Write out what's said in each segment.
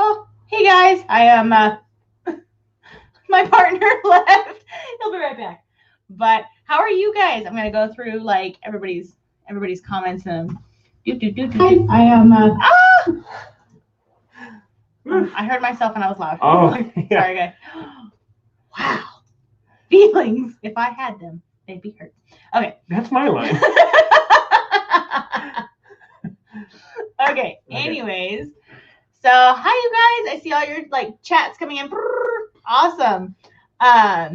Oh, hey guys, I am my partner left. He'll be right back. But how are you guys? I'm gonna go through like everybody's comments and I am I heard myself and I was loud. Oh, yeah. Sorry guys. Wow. Feelings. If I had them, they'd be hurt. Okay. That's my line. Okay. Anyways. So hi you guys. I see all your like chats coming in. Awesome. How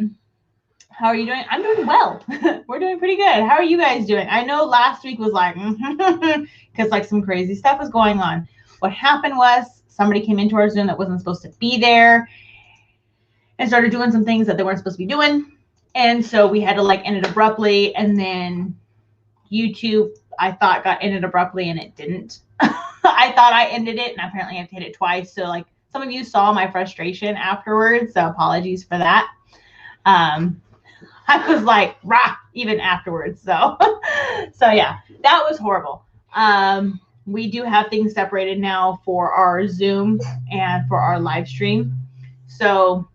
are you doing? I'm doing well. We're doing pretty good. How are you guys doing? I know last week was like because like some crazy stuff was going on. What happened was somebody came into our Zoom that wasn't supposed to be there and started doing some things that they weren't supposed to be doing. And so we had to like end it abruptly. And then YouTube, I thought, got ended abruptly and it didn't. I thought I ended it and apparently I have to hit it twice. So like some of you saw my frustration afterwards. So apologies for that. I was like, rah, even afterwards. So, so yeah, that was horrible. We do have things separated now for our Zoom and for our live stream. So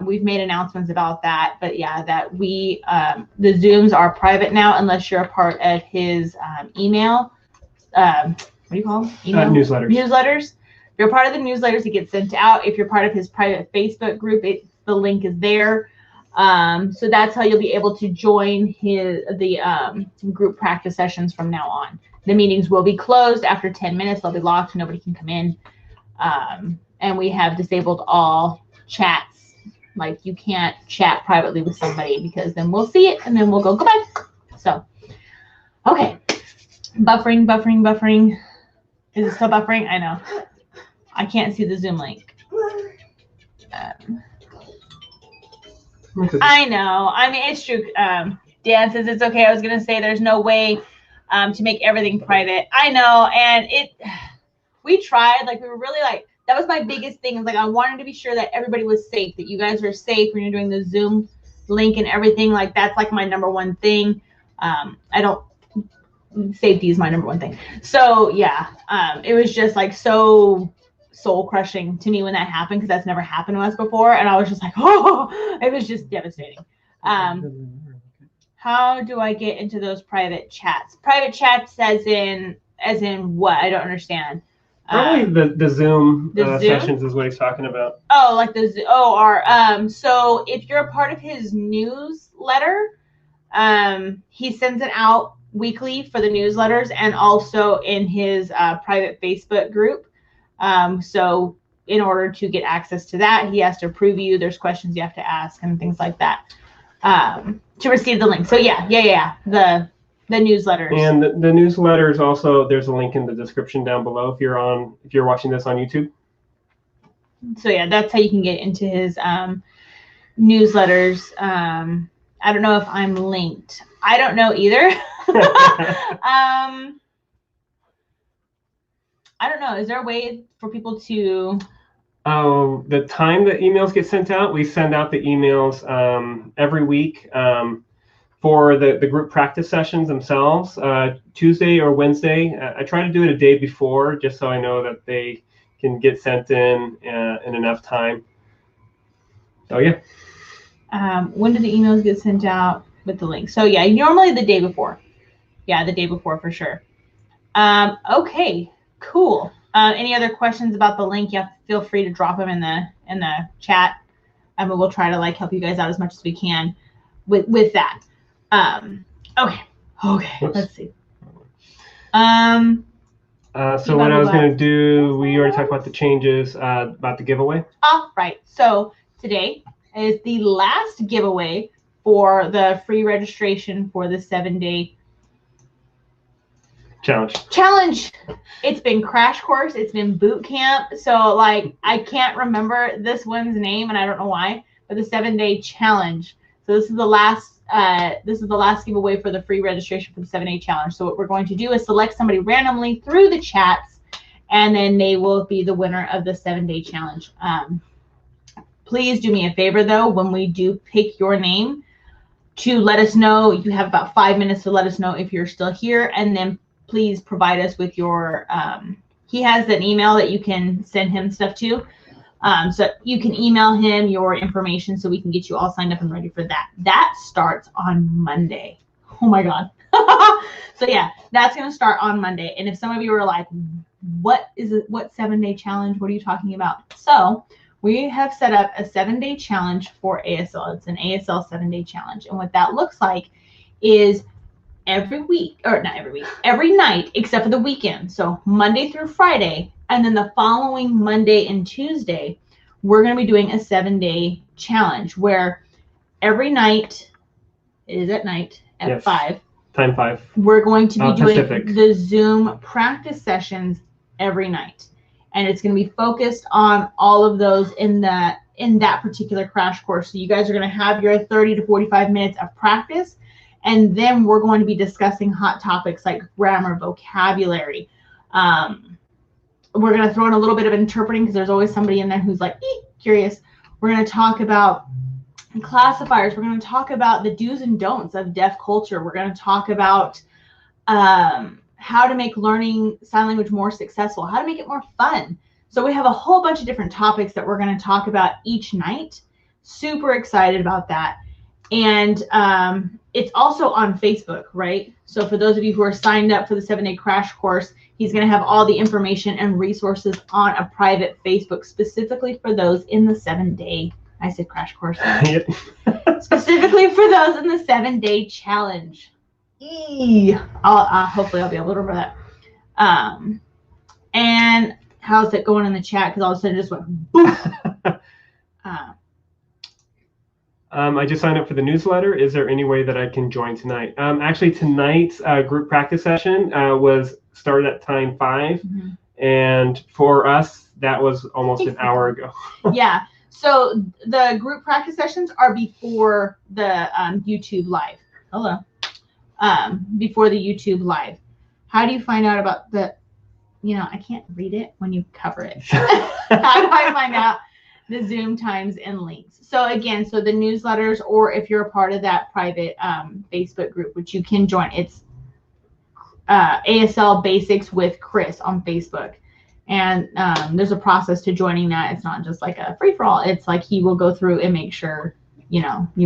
we've made announcements about that. But yeah, that we, the Zooms are private now unless you're a part of his email. What do you call them? Email? Newsletters. Newsletters. If you're part of the newsletters, it gets sent out. If you're part of his private Facebook group, the link is there. So that's how you'll be able to join the group practice sessions from now on. The meetings will be closed after 10 minutes. They'll be locked. Nobody can come in. And we have disabled all chats. Like you can't chat privately with somebody because then we'll see it and then we'll go goodbye. So, okay. Buffering. Is it still buffering? I know. I can't see the Zoom link. I know. I mean, it's true. Dan says it's okay. I was going to say there's no way to make everything private. I know. And we tried. Like, we were really like, that was my biggest thing. Like, I wanted to be sure that everybody was safe, that you guys were safe when you're doing the Zoom link and everything. Like, that's like my number one thing. Safety is my number one thing. So, yeah, it was just like so soul crushing to me when that happened because that's never happened to us before, and I was just like, oh, it was just devastating. How do I get into those private chats? Private chats as in what? I don't understand. Probably the Zoom sessions is what he's talking about. Oh, like so if you're a part of his newsletter, he sends it out weekly for the newsletters and also in his private Facebook group. So in order to get access to that, he has to approve you. There's questions you have to ask and things like that to receive the link. So yeah, the newsletters. And the newsletters also, there's a link in the description down below if you're watching this on YouTube. So yeah, that's how you can get into his newsletters. I don't know if I'm linked. I don't know either. I don't know. Is there a way for people to? The time that emails get sent out, we send out the emails every week for the group practice sessions themselves, Tuesday or Wednesday. I try to do it a day before just so I know that they can get sent in enough time. So yeah. When do the emails get sent out with the link? So yeah, normally the day before. Yeah, the day before for sure. Okay, cool. Any other questions about the link? Yeah, feel free to drop them in the chat. And we'll try to like help you guys out as much as we can with that. Okay. Oops. Let's see. So what I was going to do, we already talked about the changes about the giveaway. Right. So today is the last giveaway for the free registration for the 7-day challenge. It's been crash course. It's been boot camp. So like, I can't remember this one's name and I don't know why, but the 7-day challenge. So this is the last giveaway for the free registration for the 7-day challenge. So what we're going to do is select somebody randomly through the chats and then they will be the winner of the 7-day challenge. Please do me a favor though, when we do pick your name, to let us know. You have about 5 minutes to let us know if you're still here, and then please provide us with your he has an email that you can send him stuff to. So you can email him your information so we can get you all signed up and ready for that. That starts on Monday. Oh my God. So yeah, that's going to start on Monday. And if some of you are like, what 7-day challenge? What are you talking about? So we have set up a 7-day challenge for ASL. It's an ASL 7-day challenge. And what that looks like is every night except for the weekend. So Monday through Friday, and then the following Monday and Tuesday, we're going to be doing a 7-day challenge where every night is at night at Yes. 5. Time 5. We're going to be doing Pacific. the Zoom practice sessions every night. And it's going to be focused on all of those in that particular crash course. So you guys are going to have your 30 to 45 minutes of practice. And then we're going to be discussing hot topics like grammar, vocabulary. We're going to throw in a little bit of interpreting because there's always somebody in there who's like, curious. We're going to talk about classifiers. We're going to talk about the do's and don'ts of deaf culture. We're going to talk about how to make learning sign language more successful, how to make it more fun. So we have a whole bunch of different topics that we're going to talk about each night. Super excited about that. And it's also on Facebook, right? So for those of you who are signed up for the 7-day crash course, he's going to have all the information and resources on a private Facebook specifically for those in the 7-day, I said crash course. Specifically for those in the 7-day challenge. Hopefully I'll be able to remember that. And how's it going in the chat? Because all of a sudden it just went boom. I just signed up for the newsletter. Is there any way that I can join tonight? Actually, tonight's group practice session was started at time 5. Mm-hmm. And for us, that was almost an hour ago. Yeah. So the group practice sessions are before the YouTube live. Hello. Before the YouTube live. How do you find out about the, I can't read it when you cover it. How do I find out the Zoom times and links? So again, the newsletters, or if you're a part of that private Facebook group, which you can join, it's ASL Basics with Chris on Facebook. And there's a process to joining that. It's not just like a free-for-all. It's like he will go through and make sure, you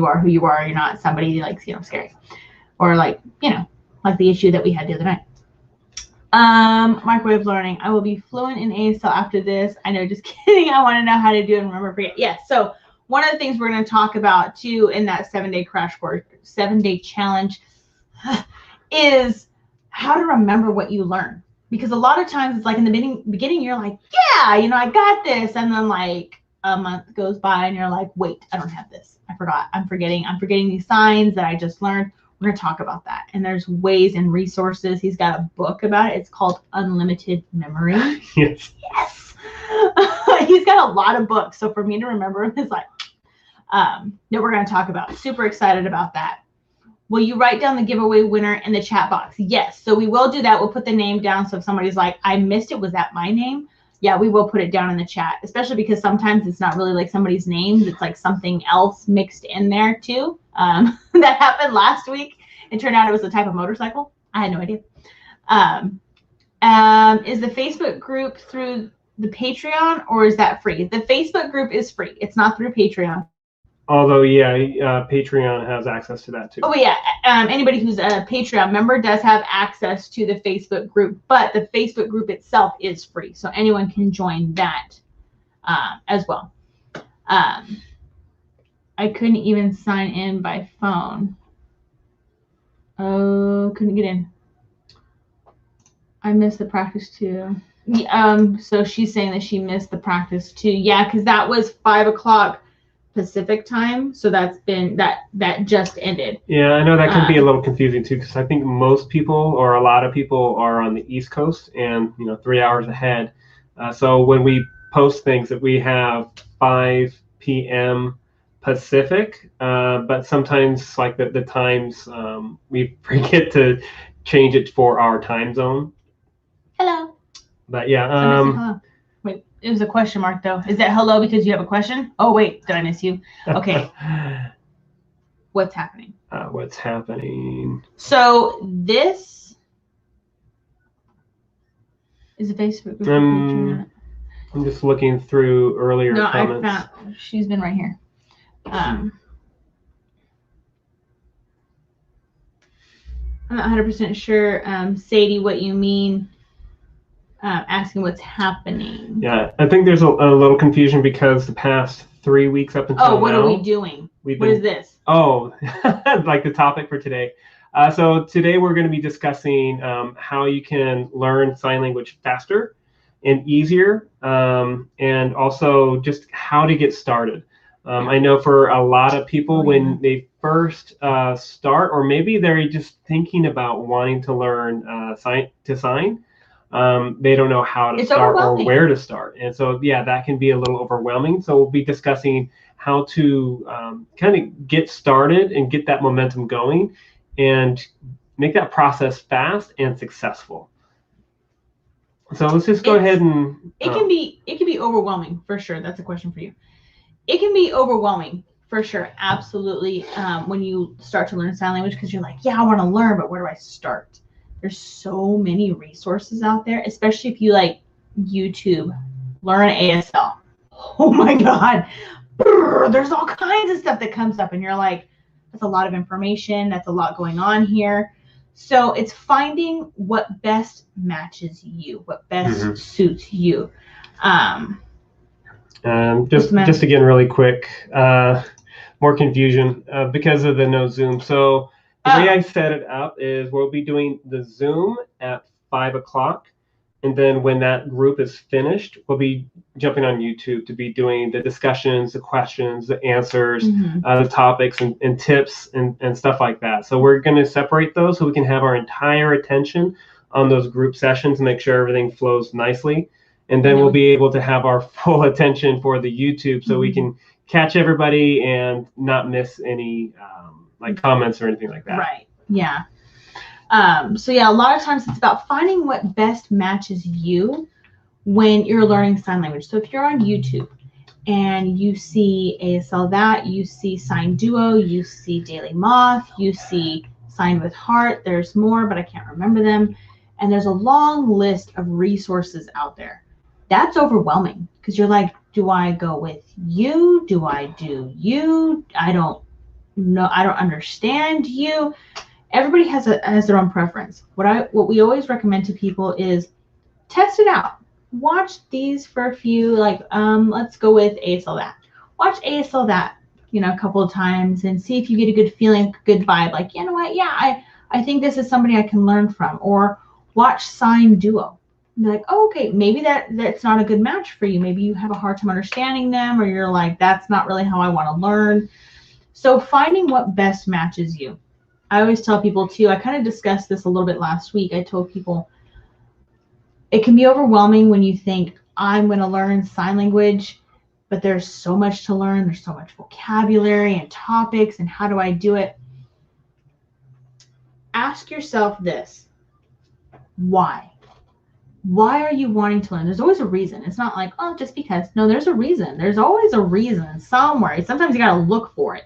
are who you are. You're not somebody like, scary. Or like, like the issue that we had the other night. Microwave learning. I will be fluent in ASL after this. I know, just kidding. I want to know how to do it and remember forget. Yes. So one of the things we're going to talk about too in that 7-day crash course, 7-day challenge is how to remember what you learn. Because a lot of times it's like in the beginning you're like, yeah, I got this. And then like a month goes by and you're like, wait, I don't have this. I forgot. I'm forgetting these signs that I just learned. We're going to talk about that. And there's ways and resources. He's got a book about it. It's called Unlimited Memory. Yes. Yes. He's got a lot of books. So for me to remember him is like, that we're going to talk about. Super excited about that. Will you write down the giveaway winner in the chat box? Yes. So we will do that. We'll put the name down. So if somebody's like, I missed it, was that my name? Yeah, we will put it down in the chat, especially because sometimes it's not really like somebody's name. It's like something else mixed in there too. That happened last week. It turned out it was a type of motorcycle. I had no idea. Is the Facebook group through the Patreon or is that free? The Facebook group is free. It's not through Patreon. Although, yeah, Patreon has access to that too. Oh, yeah. Anybody who's a Patreon member does have access to the Facebook group, but the Facebook group itself is free. So anyone can join that as well. I couldn't even sign in by phone. Oh, couldn't get in. I missed the practice too. So she's saying that she missed the practice too. Yeah, because that was 5 o'clock Pacific time, so that's been that just ended. Yeah, I know that can be a little confusing too, because I think most people or a lot of people are on the East Coast and 3 hours ahead. So when we post things that we have 5 p.m. Pacific, but sometimes like the times we forget to change it for our time zone. Hello. But yeah. Wait, it was a question mark though. Is that hello because you have a question? Oh wait, did I miss you? Okay. What's happening? What's happening? So this Is the Facebook group featured in it? I'm just looking through earlier comments. No, I found. She's been right here. I'm not 100% sure, Sadie, what you mean. Asking what's happening. Yeah, I think there's a little confusion because the past 3 weeks up until now. Oh, what are we doing? What is this? Oh, like the topic for today. So today we're going to be discussing how you can learn sign language faster and easier, and also just how to get started. I know for a lot of people, when they first start, or maybe they're just thinking about wanting to learn sign, they don't know how to start or where to start. And so, yeah, that can be a little overwhelming. So we'll be discussing how to kind of get started and get that momentum going and make that process fast and successful. So let's just go ahead and... It can be overwhelming, for sure. That's a question for you. It can be overwhelming, for sure. Absolutely. When you start to learn sign language, because you're like, yeah, I want to learn, but where do I start? There's so many resources out there, especially if you like YouTube, learn ASL. Oh my God. There's all kinds of stuff that comes up and you're like, that's a lot of information. That's a lot going on here. So it's finding what best matches you, what best suits you. Just again, really quick, more confusion because of the no Zoom. So the way I set it up is we'll be doing the Zoom at 5 o'clock. And then when that group is finished, we'll be jumping on YouTube to be doing the discussions, the questions, the answers, the topics and tips and stuff like that. So we're going to separate those so we can have our entire attention on those group sessions and make sure everything flows nicely. And then we'll be able to have our full attention for the YouTube so we can catch everybody and not miss any like comments or anything like that. Right. Yeah. So yeah, a lot of times it's about finding what best matches you when you're learning sign language. So if you're on YouTube and you see ASL that, you see Sign Duo, you see Daily Moth, you see Sign with Heart, there's more, but I can't remember them. And there's a long list of resources out there. That's overwhelming because you're like, do I go with you? Do I do you? I don't know. I don't understand you. Everybody has their own preference. What we always recommend to people is test it out. Watch these for a few, like let's go with ASL that. Watch ASL that, a couple of times and see if you get a good feeling, good vibe. Like, you know what? Yeah, I think this is somebody I can learn from. Or watch Sign Duo. Be like, oh, okay, maybe that's not a good match for you. Maybe you have a hard time understanding them, or you're like, that's not really how I want to learn. So finding what best matches you. I always tell people too, I kind of discussed this a little bit last week. I told people it can be overwhelming when you think I'm going to learn sign language, but there's so much to learn. There's so much vocabulary and topics, and how do I do it? Ask yourself this. Why? Why are you wanting to learn? There's always a reason. It's not like, oh, just because. No, there's a reason. There's always a reason somewhere. Sometimes you got to look for it,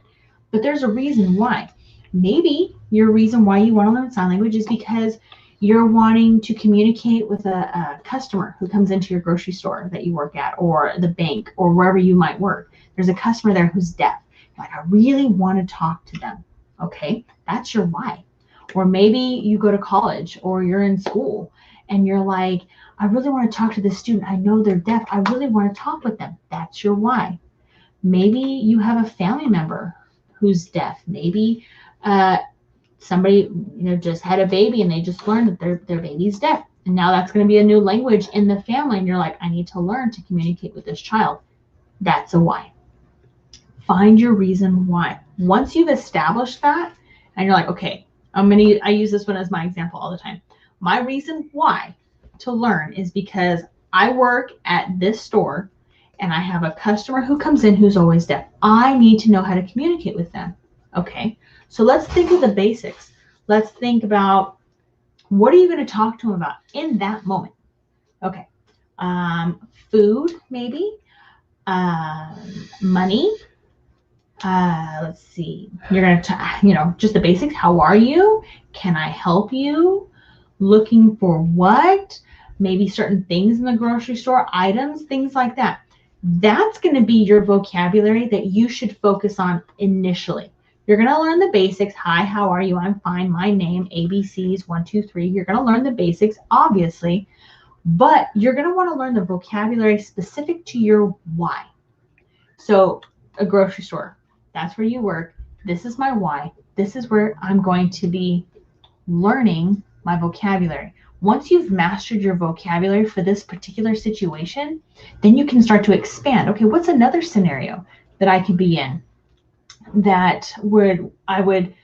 but there's a reason why. Maybe your reason why you want to learn sign language is because you're wanting to communicate with a customer who comes into your grocery store that you work at, or the bank, or wherever you might work. There's a customer there who's deaf. You're like, I really want to talk to them. Okay, that's your why. Or maybe you go to college or you're in school and you're like, I really want to talk to this student. I know they're deaf. I really want to talk with them. That's your why. Maybe you have a family member who's deaf. Maybe somebody just had a baby and they just learned that their baby's deaf, and now that's going to be a new language in the family, and you're like, I need to learn to communicate with this child. That's a why. Find your reason why. Once you've established that and you're like, okay, I use this one as my example all the time. My reason why to learn is because I work at this store and I have a customer who comes in who's always deaf. I need to know how to communicate with them. Okay, so let's think of the basics. Let's think about, what are you going to talk to them about in that moment? Okay, food, maybe, money. Let's see. You're going to, just the basics. How are you? Can I help you? Looking for what? maybe certain things in the grocery store, items, things like that. That's going to be your vocabulary that you should focus on initially. You're going to learn the basics. Hi, how are you? I'm fine. My name, ABCs, 1, 2, 3. You're going to learn the basics, obviously, but you're going to want to learn the vocabulary specific to your why. So a grocery store, that's where you work. This is my why. This is where I'm going to be learning my vocabulary. Once you've mastered your vocabulary for this particular situation, then you can start to expand. Okay, what's another scenario that I could be in that I would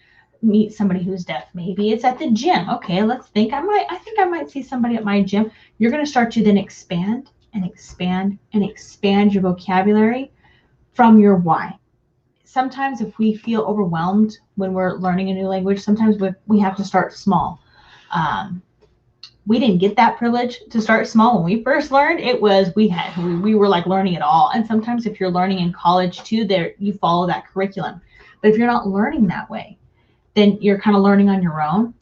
meet somebody who's deaf? Maybe it's at the gym. Okay, let's think. I think I might see somebody at my gym. You're going to start to then expand and expand and expand your vocabulary from your why. Sometimes if we feel overwhelmed when we're learning a new language, sometimes we have to start small. We didn't get that privilege to start small when we first learned. It was we were like learning it all. And sometimes if you're learning in college too, there you follow that curriculum. But if you're not learning that way, then you're kind of learning on your own,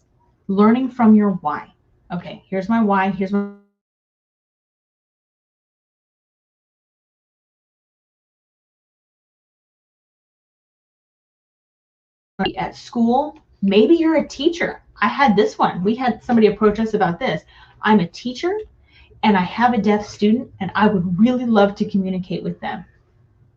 learning from your why. Okay, here's my why. Here's my at school. Maybe you're a teacher. I had this one. We had somebody approach us about this. I'm a teacher and I have a deaf student and I would really love to communicate with them.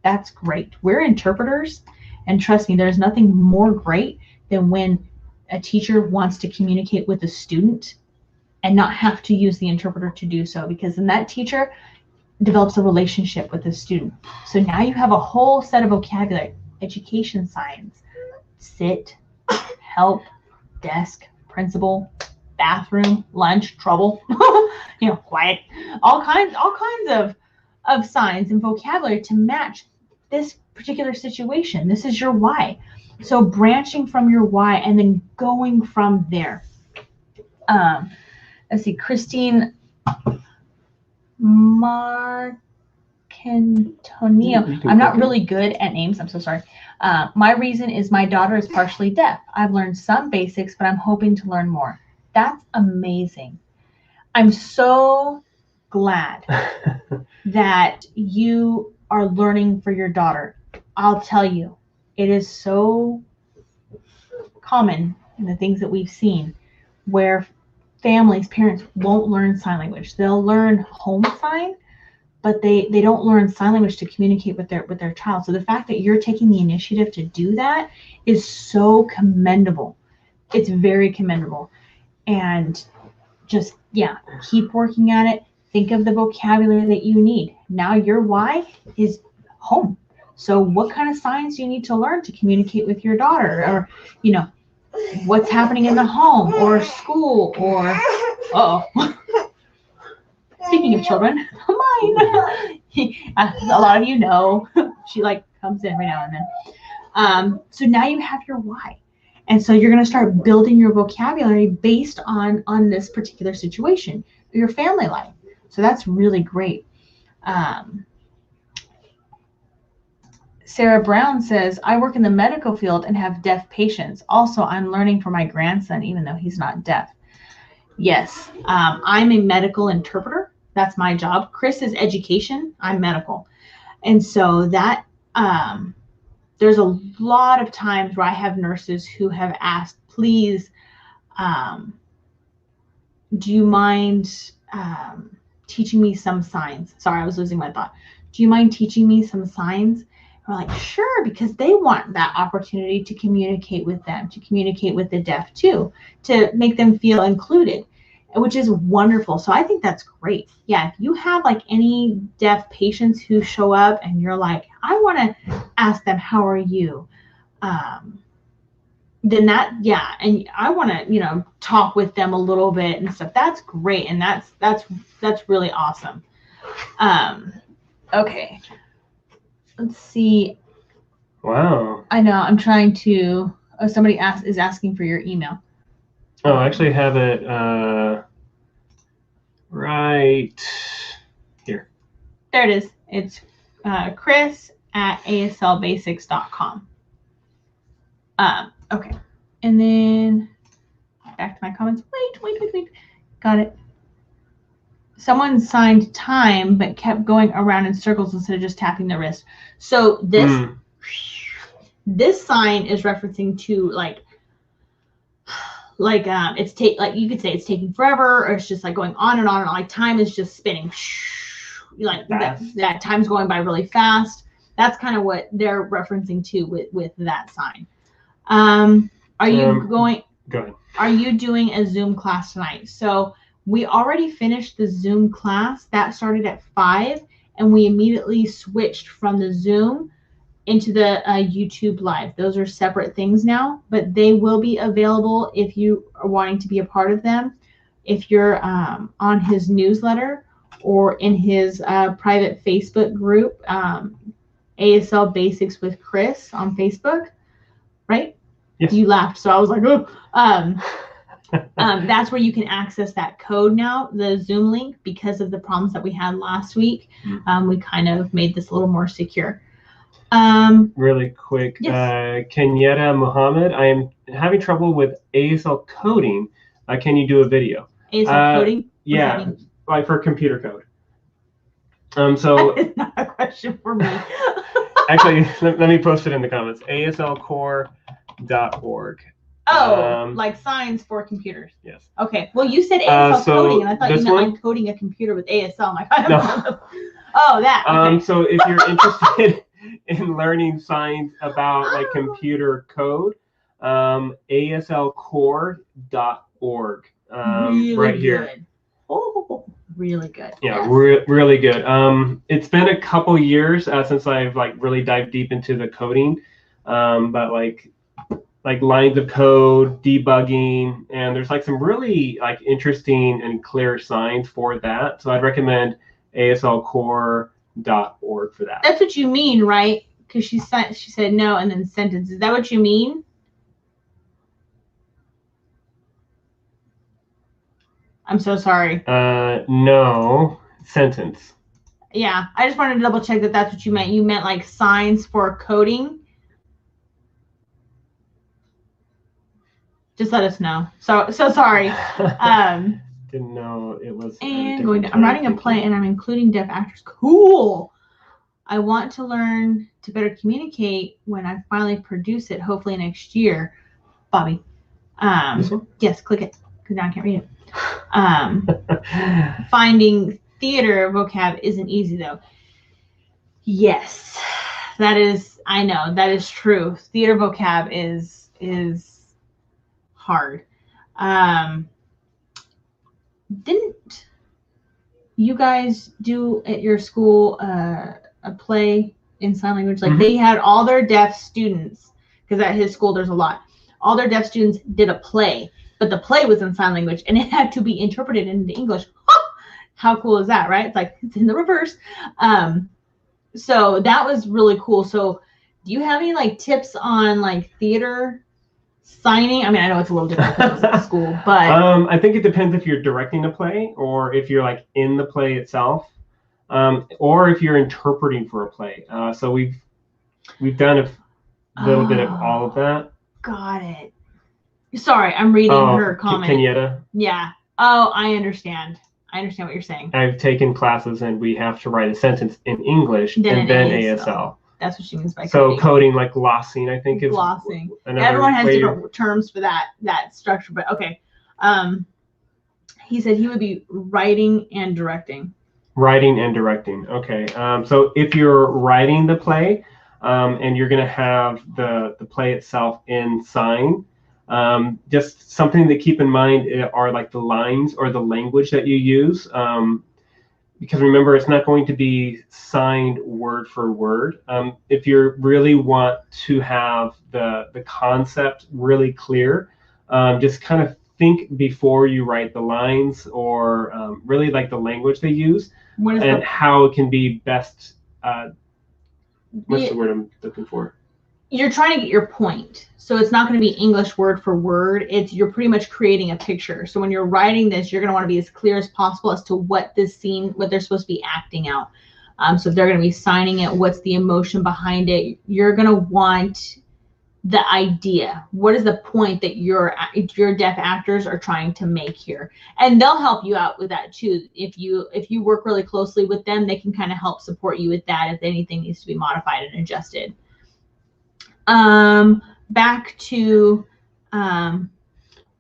That's great. We're interpreters, and trust me, there's nothing more great than when a teacher wants to communicate with a student and not have to use the interpreter to do so, because then that teacher develops a relationship with the student. So now you have a whole set of vocabulary, education signs, sit, help, desk, principal, bathroom, lunch, trouble, quiet, all kinds of signs and vocabulary to match this particular situation. This is your why. So branching from your why and then going from there. Let's see, Christine Marcantonio. I'm not really good at names. I'm so sorry. My reason is my daughter is partially deaf. I've learned some basics, but I'm hoping to learn more. That's amazing. I'm so glad that you are learning for your daughter. I'll tell you, it is so common in the things that we've seen where parents won't learn sign language. They'll learn home sign, but they don't learn sign language to communicate with their child. So the fact that you're taking the initiative to do that is so commendable. It's very commendable. And just, keep working at it. Think of the vocabulary that you need. Now your why is home. So what kind of signs do you need to learn to communicate with your daughter? Or, what's happening in the home or school or, speaking of children, mine. A lot of you know, she comes in every now and then. So now you have your why. And so you're going to start building your vocabulary based on this particular situation, your family life. So that's really great. Sarah Brown says, I work in the medical field and have deaf patients. Also, I'm learning for my grandson, even though he's not deaf. Yes, I'm a medical interpreter. That's my job. Chris is education. I'm medical. And so that there's a lot of times where I have nurses who have asked, please, do you mind teaching me some signs? Sorry, I was losing my thought. Do you mind teaching me some signs? We're like, sure, because they want that opportunity to communicate with them, to communicate with the deaf too, to make them feel included, which is wonderful. So I think that's great. Yeah, if you have any deaf patients who show up and you're like, I want to ask them, how are you? Then and I want to, talk with them a little bit and stuff. That's great. And that's really awesome. Okay. Let's see. Wow. I know. I'm trying to. Somebody is asking for your email. Oh, I actually have it right here. There it is. It's chris@aslbasics.com. Okay. And then back to my comments. Wait. Got it. someone signed time but kept going around in circles instead of just tapping the wrist. So this sign is referencing to like it's like you could say it's taking forever, or it's just like going on and on and on. Like time is just spinning, like that time's going by really fast. That's kind of what they're referencing to with that sign. Are you going? Go ahead. Are you doing a Zoom class tonight? So we already finished the Zoom class. That started at 5, and we immediately switched from the Zoom into the YouTube Live. Those are separate things now, but they will be available if you are wanting to be a part of them. If you're on his newsletter or in his private Facebook group, ASL Basics with Chris on Facebook, right? Yes. You laughed, so I was like, oh. That's where you can access that code now, the Zoom link, because of the problems that we had last week. We kind of made this a little more secure. Really quick, yes. Kenyetta Muhammad, I am having trouble with ASL coding. Can you do a video? ASL coding? Yeah, like for computer code. So that is not a question for me. Actually, let me post it in the comments. aslcore.org. Oh, like signs for computers. Yes. Okay. Well, you said ASL coding, and I thought you meant like coding a computer with ASL. I'm like, I don't know. Oh, that. Okay. So if you're interested in learning signs about like computer code, aslcore.org. Really right good. Here. Oh, really good. Yeah, yes. Really good. It's been a couple years since I've like really dived deep into the coding, but like lines of code, debugging, and there's like some really like interesting and clear signs for that. So I'd recommend aslcore.org for that. That's what you mean, right? Because she said no and then sentence. Is that what you mean? I'm so sorry. No, sentence. Yeah, I just wanted to double check that that's what you meant. You meant like signs for coding. Just let us know. So sorry. Didn't know it was. And I'm writing a play and I'm including deaf actors. Cool. I want to learn to better communicate when I finally produce it, hopefully next year. Bobby. Yes, click it because now I can't read it. Finding theater vocab isn't easy though. Yes, that is. I know that is true. Theater vocab is hard. Didn't you guys do at your school a play in sign language? Like they had all their deaf students, because at his school there's a lot. All their deaf students did a play, but the play was in sign language and it had to be interpreted into English. How cool is that, right? It's like it's in the reverse. So that was really cool. So do you have any like tips on like theater signing? I mean, I know it's a little different because it's at school, but I think it depends if you're directing a play or if you're like in the play itself, or if you're interpreting for a play. So we've done a little bit of all of that. Got it. Sorry, I'm reading her comment. Kenyetta. Yeah. Oh, I understand. I understand what you're saying. I've taken classes and we have to write a sentence in English and then ASL. That's what she means by coding. So coding, like glossing, I think is glossing. Everyone has different terms for that structure, but okay. He said he would be writing and directing. Writing and directing. Okay. So if you're writing the play, and you're going to have the play itself in sign, just something to keep in mind are like the lines or the language that you use. Because remember, it's not going to be signed word for word. If you really want to have the concept really clear, just kind of think before you write the lines, or really like the language they use and how it can be best. What's the word I'm looking for? You're trying to get your point. So it's not going to be English word for word. You're pretty much creating a picture. So when you're writing this, you're going to want to be as clear as possible as to what this scene, what they're supposed to be acting out. So if they're going to be signing it, what's the emotion behind it? You're going to want the idea. What is the point that your deaf actors are trying to make here? And they'll help you out with that too. If you work really closely with them, they can kind of help support you with that if anything needs to be modified and adjusted. Back to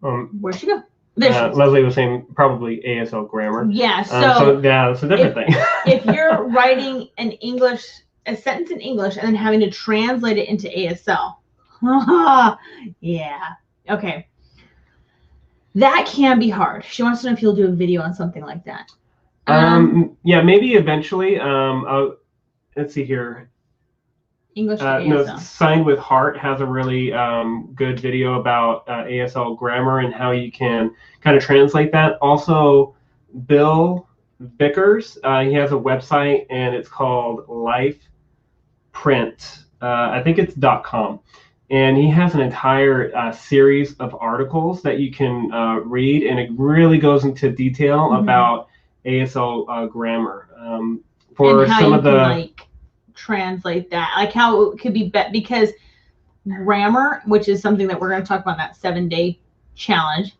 where'd she go? Leslie was saying probably ASL Grammar. Yeah, so yeah, it's a different thing. If you're writing a sentence in English and then having to translate it into ASL, yeah, okay, that can be hard. She wants to know if you'll do a video on something like that. Yeah, maybe eventually. Let's see here. English to ASL. No, Signed with Heart has a really good video about ASL grammar and how you can kind of translate that. Also, Bill Vickers, he has a website and it's called LifePrint. I think it's .com. And he has an entire series of articles that you can read, and it really goes into detail about ASL grammar. For and how some you of the can, translate that, how it could be because grammar, which is something that we're going to talk about in that 7-day challenge,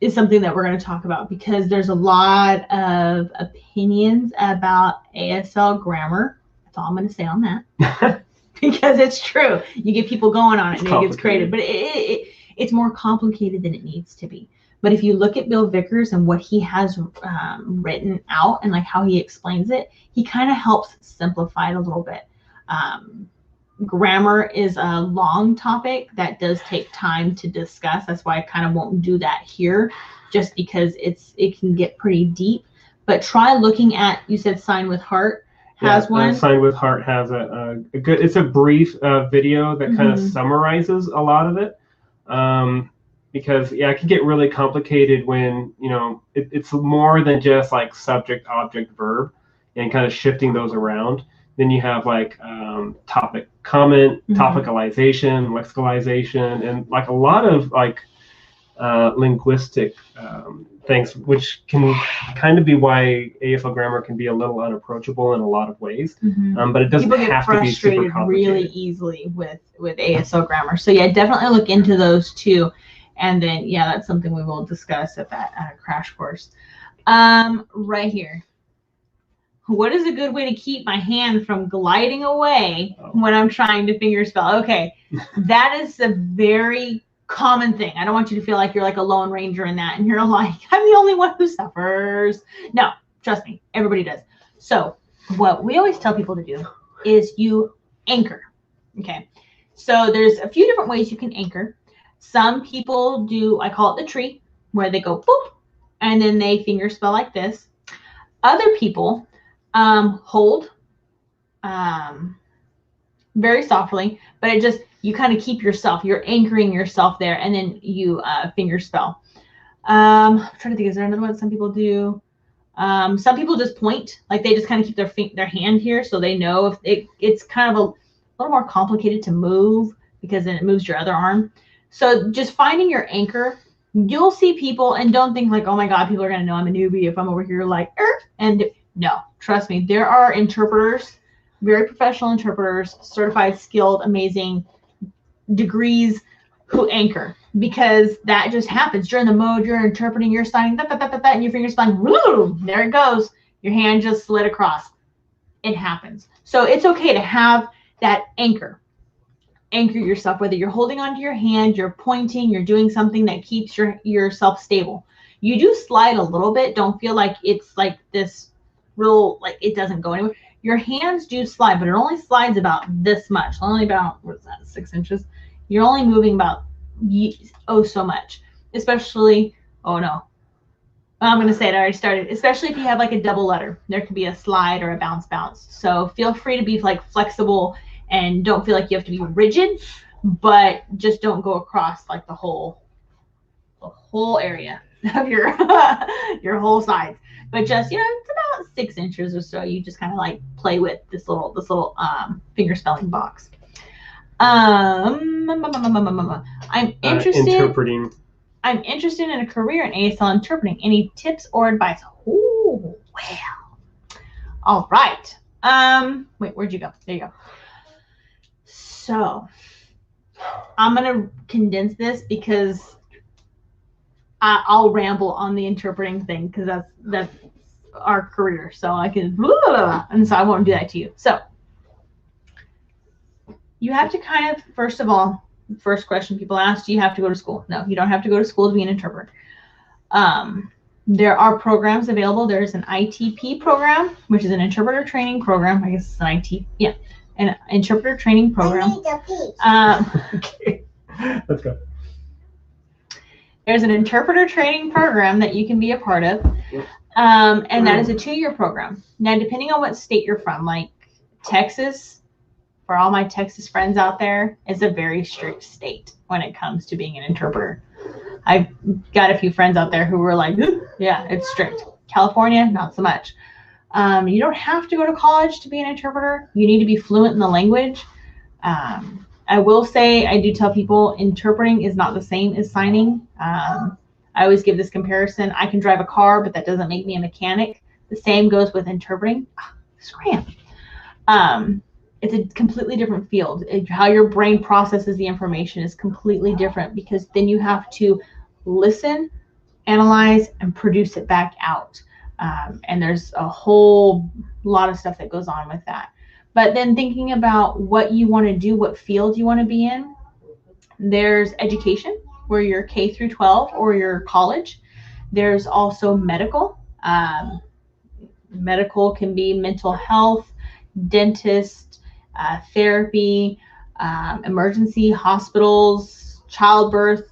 is something that we're going to talk about because there's a lot of opinions about ASL grammar. That's all I'm going to say on that. Because it's true. You get people going on it and it gets created, but it's more complicated than it needs to be. But if you look at Bill Vickers and what he has written out and how he explains it, he kind of helps simplify it a little bit. Grammar is a long topic that does take time to discuss. That's why I kind of won't do that here, just because it can get pretty deep. But try looking at, you said Sign with Heart has one. Signed with Heart has a good, it's a brief video that kind of summarizes a lot of it. Because it can get really complicated when it's more than just subject, object, verb, and kind of shifting those around. Then you have topic, comment, topicalization, lexicalization, and a lot of linguistic things, which can kind of be why ASL grammar can be a little unapproachable in a lot of ways. But it doesn't have to be super complicated. Really easily with ASL grammar. So yeah, definitely look into those too. And then, that's something we will discuss at that crash course. Right here. What is a good way to keep my hand from gliding away when I'm trying to fingerspell? Okay, that is a very common thing. I don't want you to feel like you're like a lone ranger in that and you're like, I'm the only one who suffers. No, trust me, everybody does. So what we always tell people to do is you anchor. Okay, so there's a few different ways you can anchor. Some people do, I call it the tree, where they go boop, and then they fingerspell like this. Other people hold very softly, but you kind of keep yourself, you're anchoring yourself there, and then you fingerspell. I'm trying to think, is there another one some people do? Some people just point, they just kind of keep their hand here so they know if it's kind of a little more complicated to move because then it moves your other arm. So just finding your anchor, you'll see people, and don't think oh my God, people are going to know I'm a newbie if I'm over here and no, trust me, there are interpreters, very professional interpreters, certified, skilled, amazing degrees who anchor, because that just happens. You're in the mode, you're interpreting, you're signing, and your finger's spelling, there it goes. Your hand just slid across. It happens. So it's okay to have that anchor. Anchor yourself, whether you're holding onto your hand, you're pointing, you're doing something that keeps yourself stable. You do slide a little bit. Don't feel like it's this real, it doesn't go anywhere. Your hands do slide, but it only slides about this much. Only about, what is that, 6 inches? You're only moving about so much. Especially, oh no. I'm going to say it, I already started. Especially if you have a double letter. There could be a slide or a bounce. So feel free to be flexible and don't feel like you have to be rigid, but just don't go across the whole area of your whole sides. But just, it's about 6 inches or so. You just kind of play with this little finger spelling box. I'm interested. Interpreting. I'm interested in a career in ASL interpreting. Any tips or advice? Oh, well. All right. Wait, where'd you go? There you go. So I'm going to condense this because I'll ramble on the interpreting thing because that's our career. So I can, and so I won't do that to you. So you have to kind of, first of all, first question people ask, do you have to go to school? No, you don't have to go to school to be an interpreter. There are programs available. There's an ITP program, which is an interpreter training program. I guess it's an IT, yeah, an interpreter training program. Okay, let's go. There's an interpreter training program that you can be a part of, and that is a 2-year program. Now, depending on what state you're from, like Texas, for all my Texas friends out there, is a very strict state when it comes to being an interpreter. I've got a few friends out there who were like, yeah, it's strict. California, not so much. You don't have to go to college to be an interpreter. You need to be fluent in the language. I will say, I do tell people interpreting is not the same as signing. I always give this comparison. I can drive a car, but that doesn't make me a mechanic. The same goes with interpreting. Scram. It's a completely different field. How your brain processes the information is completely different because then you have to listen, analyze, and produce it back out. And there's a whole lot of stuff that goes on with that. But then thinking about what you want to do, what field you want to be in, there's education, where you're K through 12 or you're college. There's also medical. Medical can be mental health, dentist, therapy, emergency hospitals, childbirth,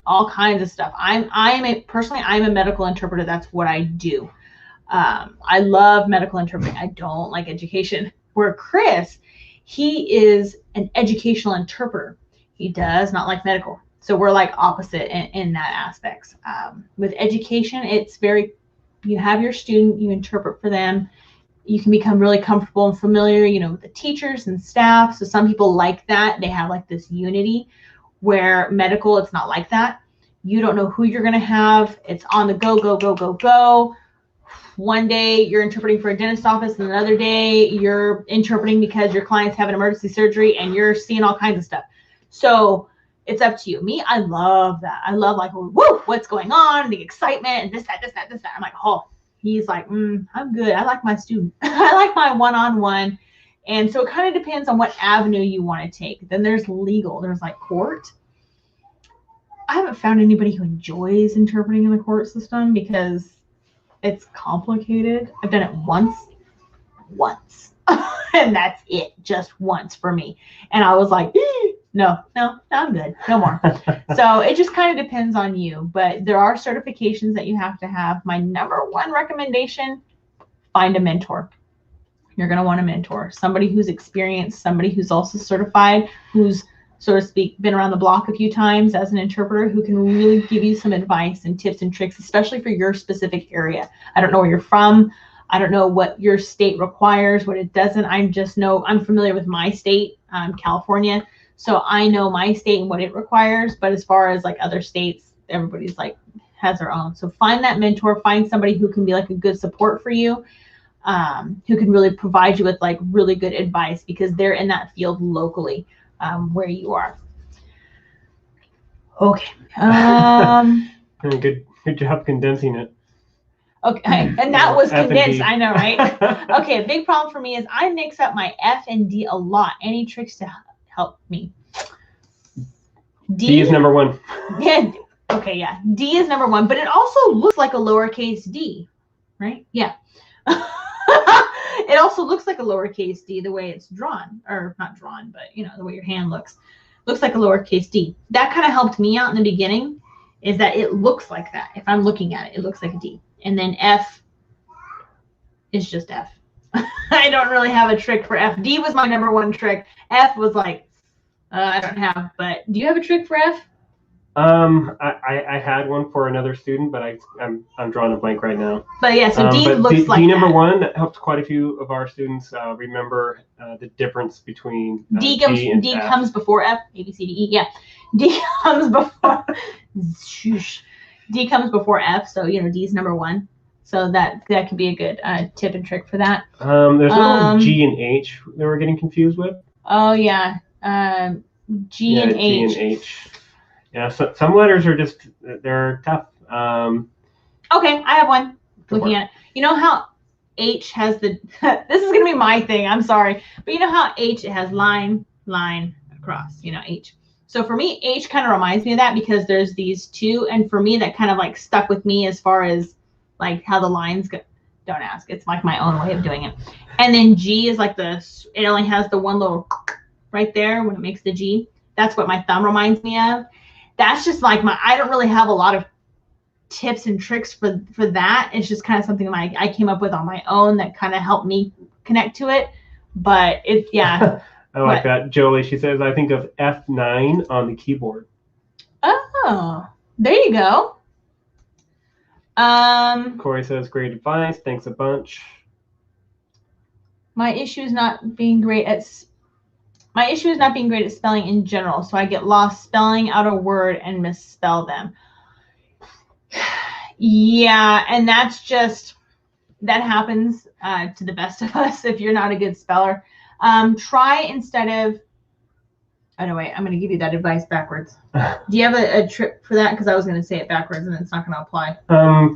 all kinds of stuff. I'm a medical interpreter. That's what I do. I love medical interpreting. I don't like education. Where Chris, he is an educational interpreter. He does not like medical. So we're like opposite in that aspects. With education, it's you have your student, you interpret for them. You can become really comfortable and familiar, with the teachers and staff. So some people like that. They have like this unity, where medical, it's not like that. You don't know who you're going to have. It's on the go, go, go, go, go. One day you're interpreting for a dentist office, and another day you're interpreting because your clients have an emergency surgery and you're seeing all kinds of stuff. So it's up to you. Me, I love that. I love like, whoa, what's going on? The excitement and this, that. I'm like, oh, he's like, I'm good. I like my student. I like my one-on-one. And so it kind of depends on what avenue you want to take. Then there's legal. There's like court. I haven't found anybody who enjoys interpreting in the court system because it's complicated. I've done it once, and that's it, just once for me. And I was like, no, I'm good, no more. So it just kind of depends on you, but there are certifications that you have to have. My number one recommendation, find a mentor. You're going to want a mentor, somebody who's experienced, somebody who's also certified, who's, so to speak, been around the block a few times as an interpreter, who can really give you some advice and tips and tricks, especially for your specific area. I don't know where you're from. I don't know what your state requires, what it doesn't. I'm familiar with my state, California. So I know my state and what it requires. But as far as like other states, everybody's like has their own. So find that mentor, find somebody who can be like a good support for you, who can really provide you with like really good advice because they're in that field locally. Where you are. Okay. Good job condensing it. Okay, and that was condensed. I know, right? Okay, a big problem for me is I mix up my F and D a lot. Any tricks to help me? D is number one. Yeah. Okay, yeah. D is number one, but it also looks like a lowercase d, right? Yeah. It also looks like a lowercase d the way it's drawn, or not drawn, but the way your hand looks like a lowercase d. That kind of helped me out in the beginning, is that it looks like that. If I'm looking at it, it looks like a D. And then F is just F. I don't really have a trick for F. D was my number one trick. F was like, I don't have, but do you have a trick for F? I had one for another student, but I'm drawing a blank right now. But yeah, so D looks like D number one, that helped quite a few of our students remember the difference between D and D F. Comes before F, A, B, C, D, E. Yeah, D comes before. D comes before F, so D is number one. So that could be a good tip and trick for that. There's a G and H that we're getting confused with. Oh yeah, G and H. G and H. Yeah, so some letters are just, they're tough. Okay, I have one. Looking at it. You know how H has the, this is going to be my thing, I'm sorry. But you know how H, it has line, across, H. So for me, H kind of reminds me of that because there's these two. And for me, that kind of like stuck with me as far as like how the lines go. Don't ask. It's like my own way of doing it. And then G is like it only has the one little right there when it makes the G. That's what my thumb reminds me of. That's just like I don't really have a lot of tips and tricks for that. It's just kind of something like I came up with on my own that kind of helped me connect to it. But yeah. I like that. Jolie, she says, I think of F9 on the keyboard. Oh, there you go. Corey says, great advice. Thanks a bunch. My issue is not being great at spelling in general, so I get lost spelling out a word and misspell them. Yeah, and that happens to the best of us if you're not a good speller. Try instead of, oh no, wait, I'm going to give you that advice backwards. Do you have a trick for that? Because I was going to say it backwards and it's not going to apply.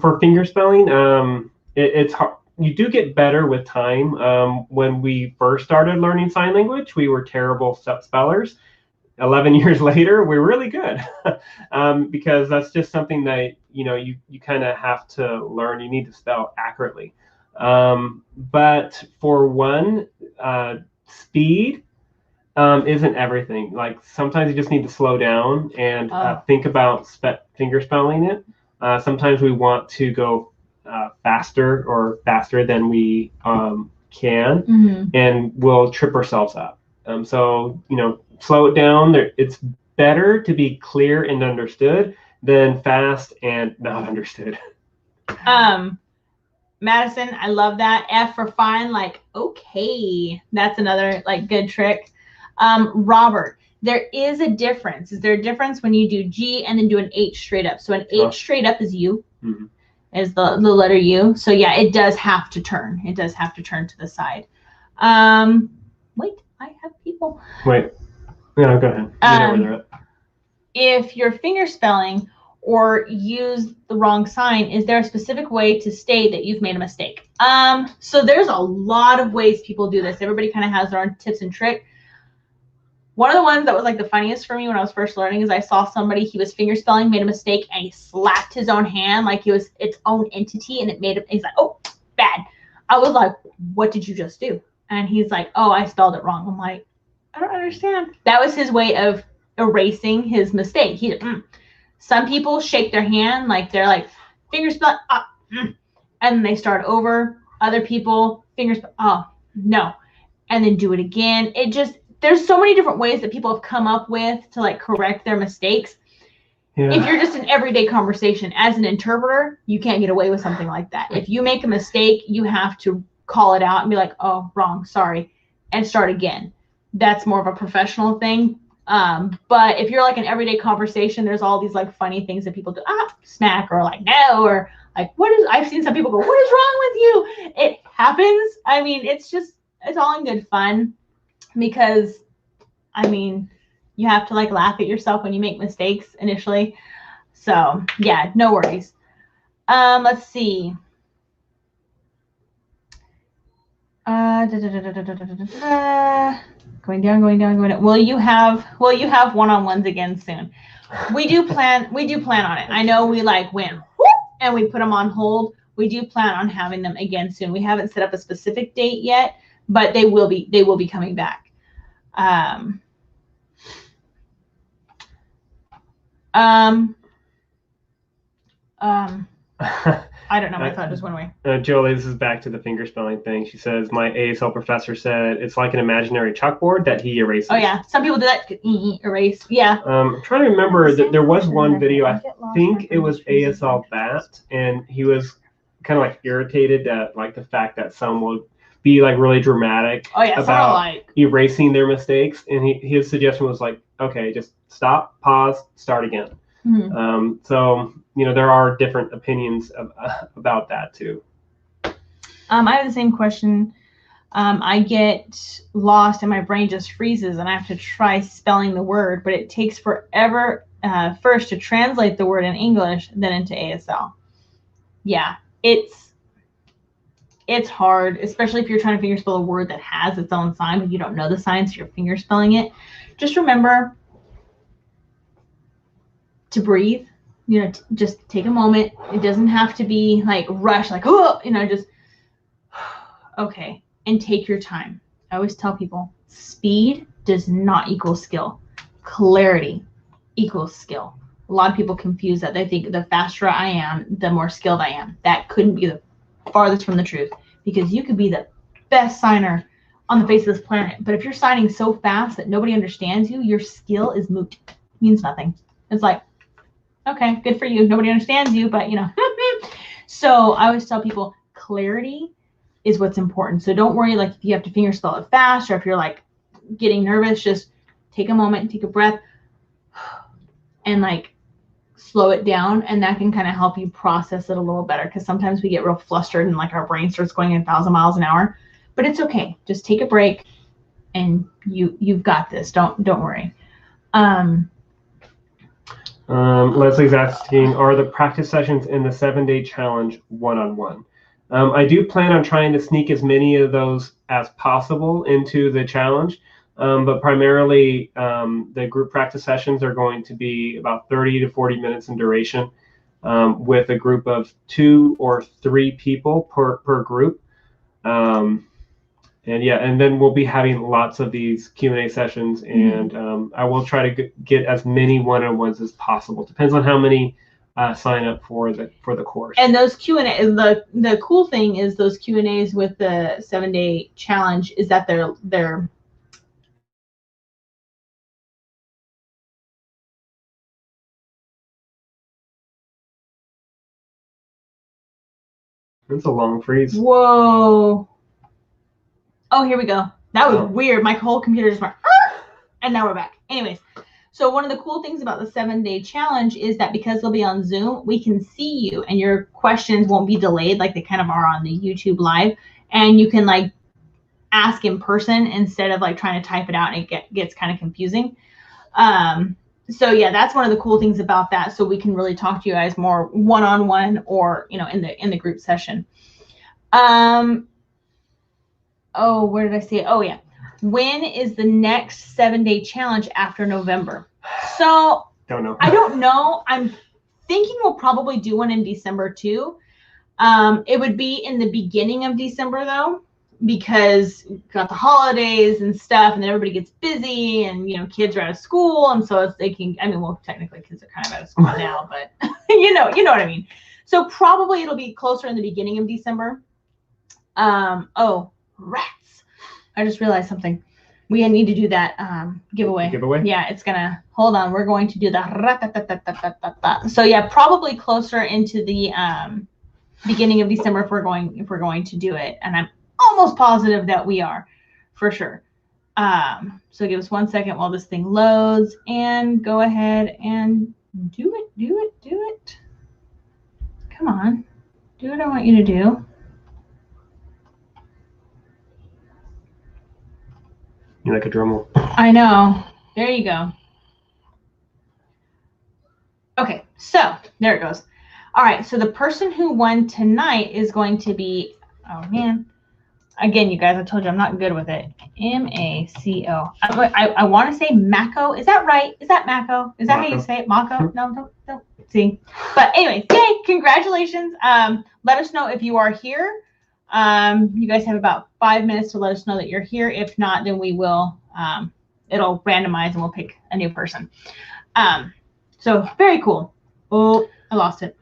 For fingerspelling, it's hard. You do get better with time. When we first started learning sign language, we were terrible spellers. 11 years later, we're really good because that's just something that you kind of have to learn. You need to spell accurately. But for one, speed isn't everything. Like sometimes you just need to slow down and think about fingerspelling it. Sometimes we want to go faster than we can, and we'll trip ourselves up. So slow it down. It's better to be clear and understood than fast and not understood. Madison, I love that. F for fine, like okay. That's another like good trick. Robert, there is a difference. Is there a difference when you do G and then do an H straight up? So an H straight up is U, is the letter U. So yeah, it does have to turn. It does have to turn to the side. Wait, I have people. Wait. No, go ahead. You know where they're at. If you're fingerspelling or use the wrong sign, is there a specific way to state that you've made a mistake? So there's a lot of ways people do this. Everybody kind of has their own tips and tricks. One of the ones that was like the funniest for me when I was first learning is I saw somebody, he was fingerspelling, made a mistake, and he slapped his own hand like it was its own entity, and it made him, he's like, oh, bad. I was like, what did you just do? And he's like, oh, I spelled it wrong. I'm like, I don't understand. That was his way of erasing his mistake. Some people shake their hand like they're like fingerspell, and they start over. Other people fingerspell, oh no, and then do it again. There's so many different ways that people have come up with to like correct their mistakes. Yeah. If you're just in everyday conversation as an interpreter, you can't get away with something like that. If you make a mistake, you have to call it out and be like, oh, wrong, sorry, and start again. That's more of a professional thing. But if you're like an everyday conversation, there's all these like funny things that people do, smack, or like no, or like I've seen some people go, what is wrong with you? It happens. I mean, it's all in good fun because you have to like laugh at yourself when you make mistakes initially. So yeah, no worries. Let's see. Going down. Will you have one-on-ones again soon? We do plan on it. I know we like went whoop, and we put them on hold. We do plan on having them again soon. We haven't set up a specific date yet, but they will be coming back. I don't know. My thought just went away. Jolie, this is back to the fingerspelling thing. She says, my ASL professor said it's like an imaginary chalkboard that he erases. Oh, yeah. Some people do that. Erase. Yeah. I'm trying to remember that there was one video, I think it was ASL BAT, and he was kind of like irritated at like the fact that some would be like really dramatic about erasing their mistakes. And his suggestion was like, okay, just stop, pause, start again. So there are different opinions about that too. I have the same question. I get lost and my brain just freezes and I have to try spelling the word, but it takes forever first to translate the word in English, then into ASL. Yeah, it's hard, especially if you're trying to fingerspell a word that has its own sign, but you don't know the sign, so you're fingerspelling it. Just remember to breathe. Just take a moment. It doesn't have to be like rush, like, oh, just okay. And take your time. I always tell people, speed does not equal skill. Clarity equals skill. A lot of people confuse that. They think the faster I am, the more skilled I am. That couldn't be the farthest from the truth, because you could be the best signer on the face of this planet, but if you're signing so fast that nobody understands you, your skill is moot. It means nothing. It's like, okay, good for you. Nobody understands you, but So I always tell people clarity is what's important. So don't worry, like if you have to fingerspell it fast, or if you're like getting nervous, just take a moment, take a breath, and like slow it down, and that can kind of help you process it a little better, because sometimes we get real flustered and like our brain starts going 1,000 miles an hour. But it's okay. Just take a break, and you've got this. Don't worry. Leslie's asking, are the practice sessions in the 7-day challenge one-on-one? I do plan on trying to sneak as many of those as possible into the challenge, but primarily the group practice sessions are going to be about 30 to 40 minutes in duration, with a group of 2 or 3 people per group. And then we'll be having lots of these Q&A sessions, and I will try to get as many one-on-ones as possible. Depends on how many sign up for the course. And those Q&A, the cool thing is those Q&As with the 7-day challenge is that they're It's a long freeze. Whoa. Oh, here we go. That was weird. My whole computer just went, and now we're back. Anyways, so one of the cool things about the 7-day challenge is that because they'll be on Zoom, we can see you, and your questions won't be delayed like they kind of are on the YouTube live, and you can like ask in person instead of like trying to type it out, and it gets kind of confusing. So yeah, that's one of the cool things about that. So we can really talk to you guys more one-on-one, or in the group session. Oh, where did I see it? Oh yeah. When is the next 7-day challenge after November? So don't know. I don't know. I'm thinking we'll probably do one in December too. It would be in the beginning of December though, because we've got the holidays and stuff, and then everybody gets busy, and kids are out of school, and so it's well, technically kids are kind of out of school now, but you know what I mean. So probably it'll be closer in the beginning of December. Oh, rats. I just realized something. We need to do that giveaway. Giveaway? Yeah, it's gonna, hold on. We're going to do the so yeah, probably closer into the beginning of December if we're going to do it, and I'm almost positive that we are, for sure. So give us 1 second while this thing loads, and go ahead and do it. Come on, do what I want you to do. You're like a drum roll. I know. There you go. Okay, so there it goes. All right, so the person who won tonight is going to be, oh man, again, you guys, I told you I'm not good with it. M-A-C-O. I want to say Mako. Is that right? Is that Mako? Is that Mako. How you say it? Mako? No, don't see. But anyways, yay, congratulations. Let us know if you are here. You guys have about 5 minutes to let us know that you're here. If not, then we will, it'll randomize and we'll pick a new person. So very cool. Oh, I lost it.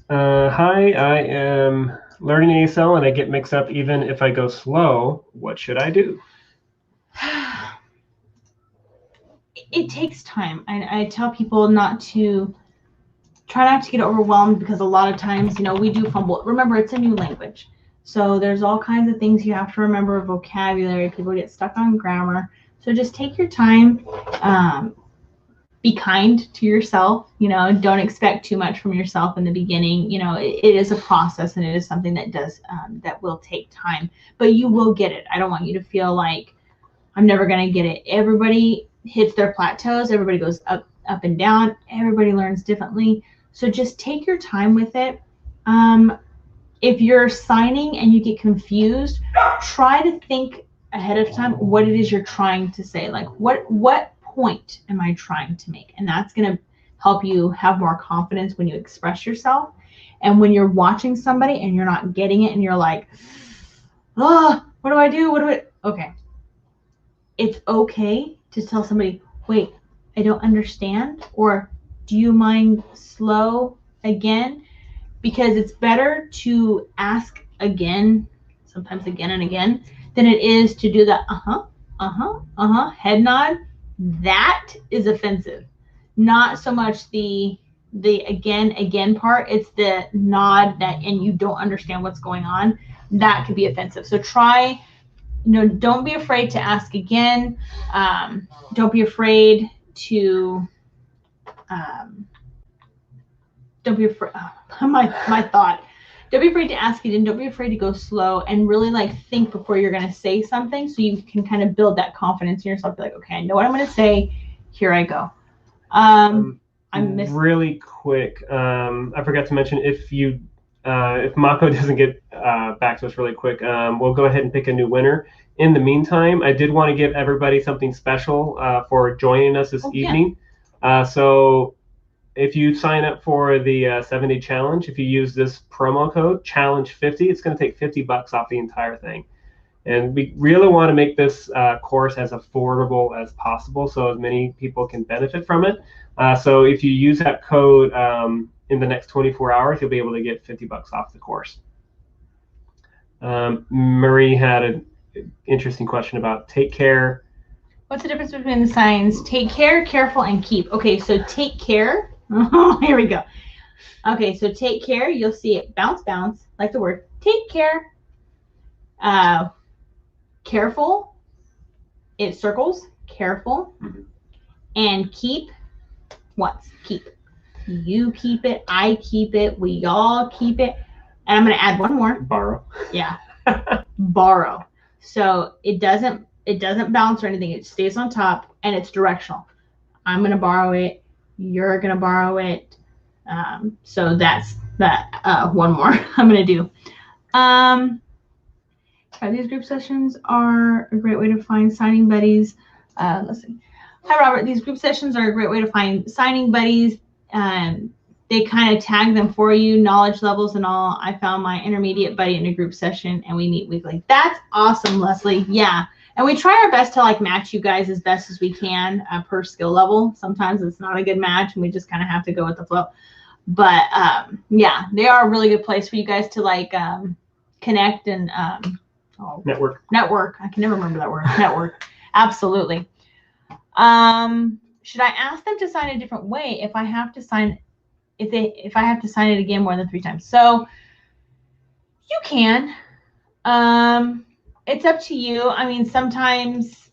Hi, I am learning ASL and I get mixed up even if I go slow. What should I do? It takes time. I tell people try not to get overwhelmed, because a lot of times, we do fumble. Remember, it's a new language. So there's all kinds of things you have to remember, vocabulary. People get stuck on grammar. So just take your time. be kind to yourself. You know, don't expect too much from yourself in the beginning. You know, it is a process, and it is something that does that will take time, but you will get it. I don't want you to feel like I'm never going to get it. Everybody hits their plateaus. Everybody goes up and down. Everybody learns differently. So just take your time with it. If you're signing and you get confused, try to think ahead of time what it is you're trying to say. Like, what point am I trying to make? And that's going to help you have more confidence when you express yourself. And when you're watching somebody and you're not getting it and you're like, oh, what do I do? Okay. It's okay to tell somebody, wait, I don't understand, or do you mind slow again? Because it's better to ask again, sometimes again and again, than it is to do the head nod. That is offensive. Not so much the again part, it's the nod that and you don't understand what's going on. That could be offensive. So try, don't be afraid to ask again. Don't be afraid to don't be afraid. My thought. Don't be afraid to ask it, and don't be afraid to go slow and really like think before you're going to say something, so you can kind of build that confidence in yourself. Be like, okay, I know what I'm going to say. Here I go. I'm really quick. I forgot to mention if Mako doesn't get back to us really quick, we'll go ahead and pick a new winner. In the meantime, I did want to give everybody something special for joining us this evening. So if you sign up for the 7-day challenge, if you use this promo code challenge50, it's going to take $50 off the entire thing. And we really want to make this course as affordable as possible, so as many people can benefit from it. So if you use that code in the next 24 hours, you'll be able to get $50 off the course. Marie had an interesting question about take care. What's the difference between the signs take care, careful, and keep? Okay, so take care. Here we go. Okay, so take care. You'll see it bounce, like the word take care. Careful, it circles, careful. And keep, once, keep. You keep it, I keep it, we all keep it. And I'm going to add one more. Borrow. Yeah. Borrow. So it doesn't bounce or anything. It stays on top and it's directional. I'm going to borrow it. You're going to borrow it. So that's that. One more I'm going to do. These group sessions are a great way to find signing buddies. Let's see. Hi, Robert. These group sessions are a great way to find signing buddies. They kind of tag them for you, knowledge levels and all. I found my intermediate buddy in a group session, and we meet weekly. That's awesome, Leslie. Yeah. And we try our best to like match you guys as best as we can per skill level. Sometimes it's not a good match, and we just kind of have to go with the flow. But yeah, they are a really good place for you guys to like connect and network. I can never remember that word. Network. Absolutely. Should I ask them to sign a different way if I have to sign if I have to sign it again more than 3 times? So you can. It's up to you. I mean, sometimes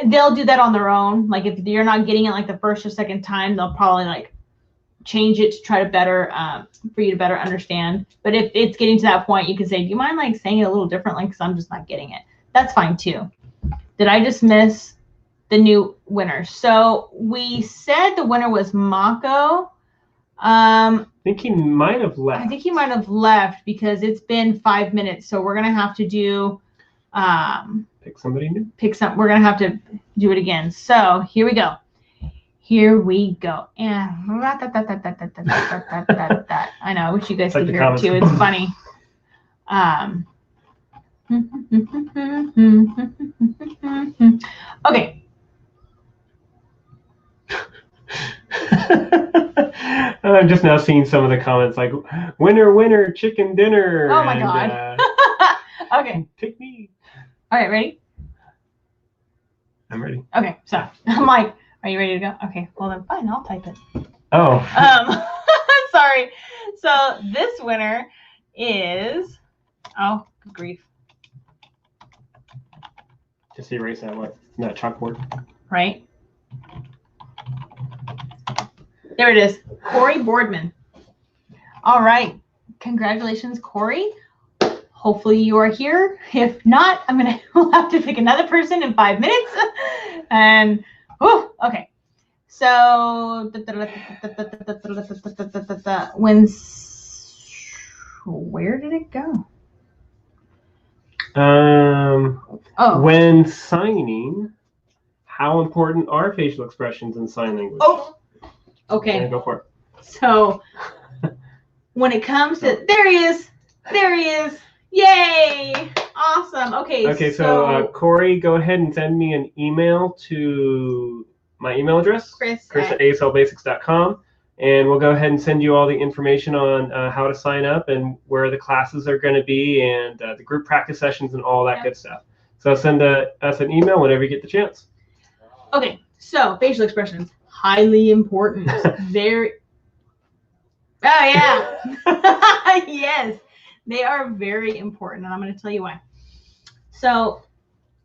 they'll do that on their own. Like if you're not getting it like the first or second time, they'll probably like change it to try to better for you to better understand. But if it's getting to that point, you can say, do you mind like saying it a little differently because I'm just not getting it? That's fine too. Did I just miss the new winner? So we said the winner was Mako. I think he might have left. I think he might have left because it's been 5 minutes. So we're gonna have to do pick somebody new. We're gonna have to do it again. So here we go. Here we go. And I know. I wish you guys could hear it too. It's funny. Okay. I'm just now seeing some of the comments like winner, chicken dinner. Oh my God. Okay. Pick me. All right, ready? I'm ready. Okay, so I'm like, are you ready to go? Okay, well then fine, I'll type it. Oh. Sorry. So this winner is, oh, good grief. Just erase that chalkboard. Right. There it is. Corey Boardman. All right. Congratulations, Corey. Hopefully you are here. If not, we'll have to pick another person in 5 minutes. And okay. So where did it go? When signing, how important are facial expressions in sign language? Oh, okay. Yeah, go for it. So when it comes to, there he is. Yay! Awesome. Okay, so Corey, go ahead and send me an email to my email address, Chris at aslbasics.com, and we'll go ahead and send you all the information on how to sign up and where the classes are going to be and the group practice sessions and all that good stuff. So send us an email whenever you get the chance. Okay, so facial expressions, highly important. Very. Oh yeah. Yes, they are very important, and I'm going to tell you why. So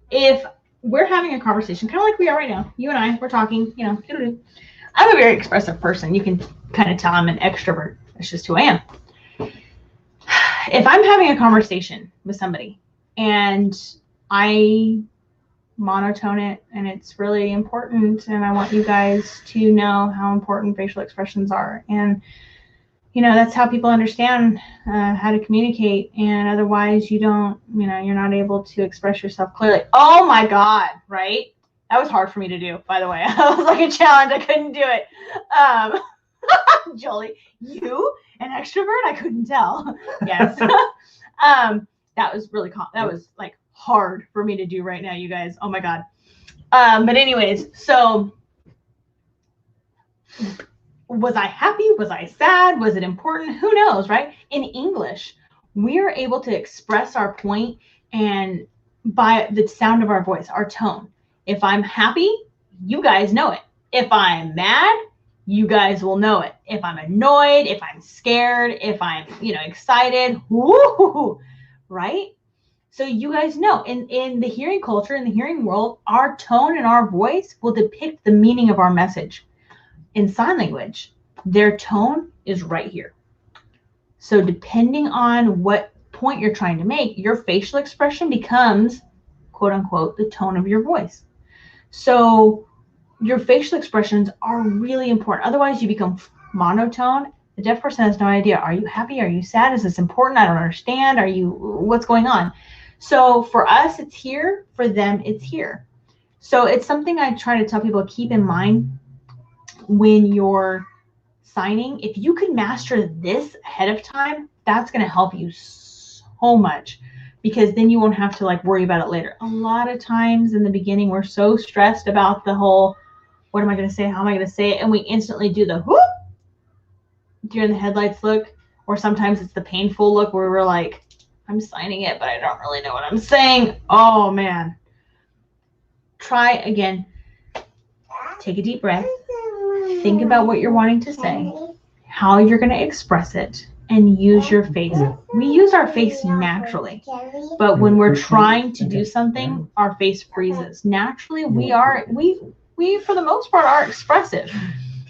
if we're having a conversation, kind of like we are right now, you and I, we're talking, I'm a very expressive person. You can kind of tell I'm an extrovert. That's just who I am. If I'm having a conversation with somebody and I monotone it and it's really important and I want you guys to know how important facial expressions are, and that's how people understand how to communicate, and otherwise you don't, you're not able to express yourself clearly. Oh my God, right? That was hard for me to do, by the way. That was like a challenge. I couldn't do it. Jolie, you, an extrovert? I couldn't tell. Yes. That was really, that was like hard for me to do right now, you guys. Oh my God. But anyways, so was I happy? Was I sad? Was it important? Who knows, right? In English, we are able to express our point and by the sound of our voice, our tone. If I'm happy, you guys know it. If I'm mad, you guys will know it. If I'm annoyed, if I'm scared, if I'm, excited, woo, right? So you guys know, in the hearing culture, in the hearing world, our tone and our voice will depict the meaning of our message. In sign language, their tone is right here. So depending on what point you're trying to make, your facial expression becomes, quote unquote, the tone of your voice. So your facial expressions are really important. Otherwise, you become monotone. The deaf person has no idea. Are you happy? Are you sad? Is this important? I don't understand. What's going on? So for us, it's here. For them, it's here. So it's something I try to tell people to keep in mind when you're signing. If you can master this ahead of time, that's going to help you so much, because then you won't have to worry about it later. A lot of times in the beginning, we're so stressed about the whole, what am I going to say? How am I going to say it? And we instantly do the whoop, deer in the headlights look, or sometimes it's the painful look where we're like, I'm signing it, but I don't really know what I'm saying. Oh man. Try again. Take a deep breath. Think about what you're wanting to say, how you're going to express it, and use your face. We use our face naturally, but when we're trying to do something, our face freezes. Naturally, we for the most part are expressive.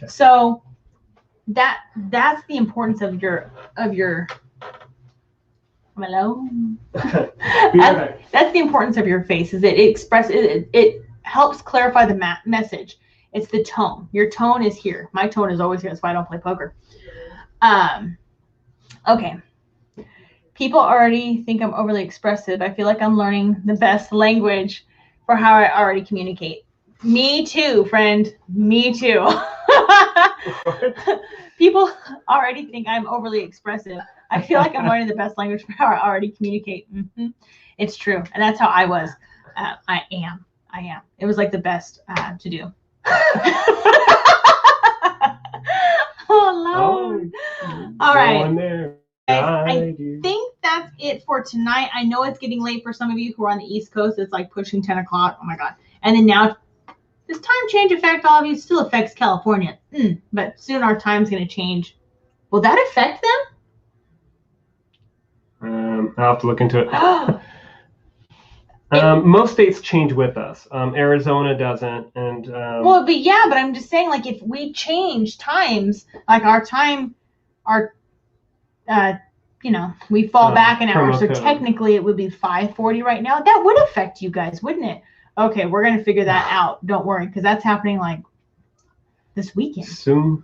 So that's the importance of your hello. That's the importance of your face. Is it helps clarify the message. It's the tone. Your tone is here. My tone is always here. That's why I don't play poker. Okay. People already think I'm overly expressive. I feel like I'm learning the best language for how I already communicate. Me too, friend. Me too. People already think I'm overly expressive. I feel like I'm learning the best language for how I already communicate. Mm-hmm. It's true. And that's how I was. I am. It was like the best to do. Oh, Lord. All right. I think that's it for tonight. I know it's getting late for some of you who are on the East Coast. It's like pushing 10 o'clock. Oh, my God. And then now, does time change affect all of you? It still affects California. But soon our time's going to change. Will that affect them? I'll have to look into it. Most states change with us. Arizona doesn't, and well, but yeah, but I'm just saying, like, if we change times, like our time, our we fall back an hour, so technically it would be 5:40 right now. That would affect you guys, wouldn't it? Okay, we're gonna figure that out. Don't worry, because that's happening like this weekend. Soon.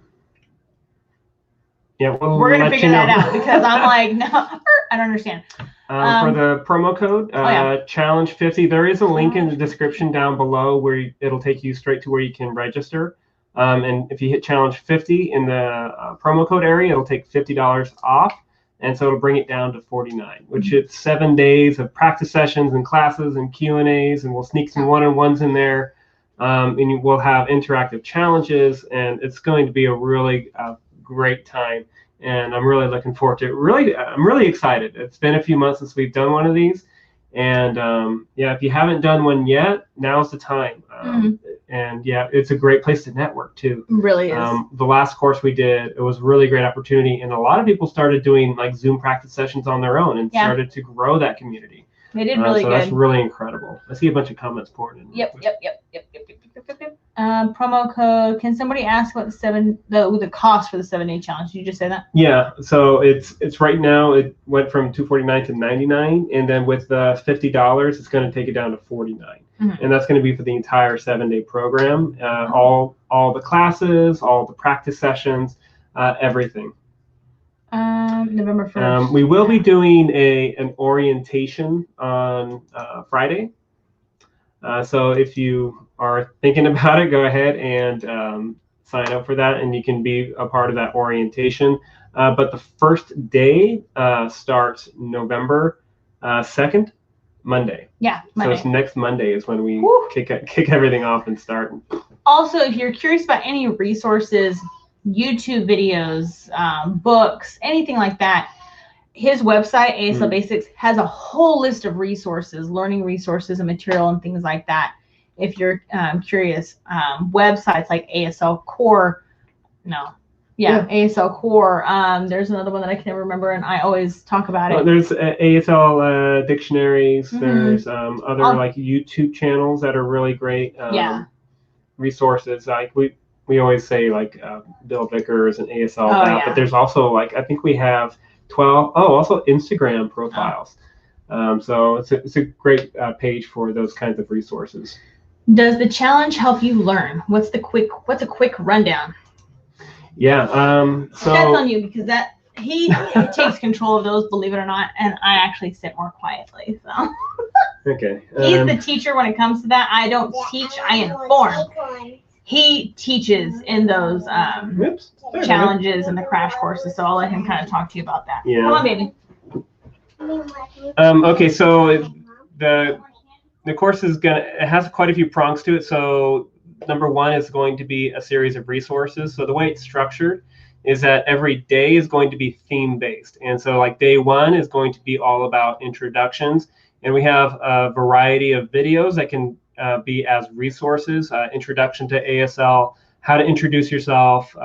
Yeah, we're gonna figure that out because I'm like, no, I don't understand. For the promo code, Challenge 50, there is a link in the description down below where it'll take you straight to where you can register. And if you hit Challenge 50 in the promo code area, it'll take $50 off. And so it'll bring it down to $49, which it's 7 days of practice sessions and classes and Q&As, and we'll sneak some one-on-ones in there. And we'll have interactive challenges, and it's going to be a really great time. And I'm really looking forward to it. I'm really excited. It's been a few months since we've done one of these. And yeah, if you haven't done one yet, now's the time. And yeah, it's a great place to network too. It really is. The last course we did, it was a really great opportunity. And a lot of people started doing like Zoom practice sessions on their own and started to grow that community. They did really good. That's really incredible. I see a bunch of comments pouring in. Yep. Promo code. Can somebody ask what the cost for the 7-day challenge? Did you just say that? Yeah. So it's right now. It went from $249 to $99, and then with the $50, it's going to take it down to $49, and that's going to be for the entire 7-day program. All the classes, all the practice sessions, everything. November 1st. We will be doing an orientation on Friday. So if you are thinking about it, go ahead and sign up for that, and you can be a part of that orientation. But the first day starts November 2nd, Monday. Yeah, Monday. So it's next Monday is when we kick everything off and start. Also, if you're curious about any resources, YouTube videos, books, anything like that, his website, ASL Basics, has a whole list of resources, learning resources and material and things like that. If you're curious, websites like ASL Core, ASL Core. There's another one that I can never remember, and I always talk about it. There's ASL dictionaries. There's other like YouTube channels that are really great resources. Like we always say like Bill Vickers and ASL, but there's also like I think we have 12. Also Instagram profiles. So it's a great page for those kinds of resources. Does the challenge help you learn? What's a quick rundown? Yeah. So that's on you because he takes control of those, believe it or not, and I actually sit more quietly. So okay. He's the teacher when it comes to that. I don't teach. I inform. He teaches in those challenges and the crash courses, so I'll let him kind of talk to you about that. Yeah. Come on, baby. Okay, so the course it has quite a few prongs to it. So number one is going to be a series of resources. So the way it's structured is that every day is going to be theme based, and so like day one is going to be all about introductions, and we have a variety of videos that can be as resources, introduction to ASL, how to introduce yourself,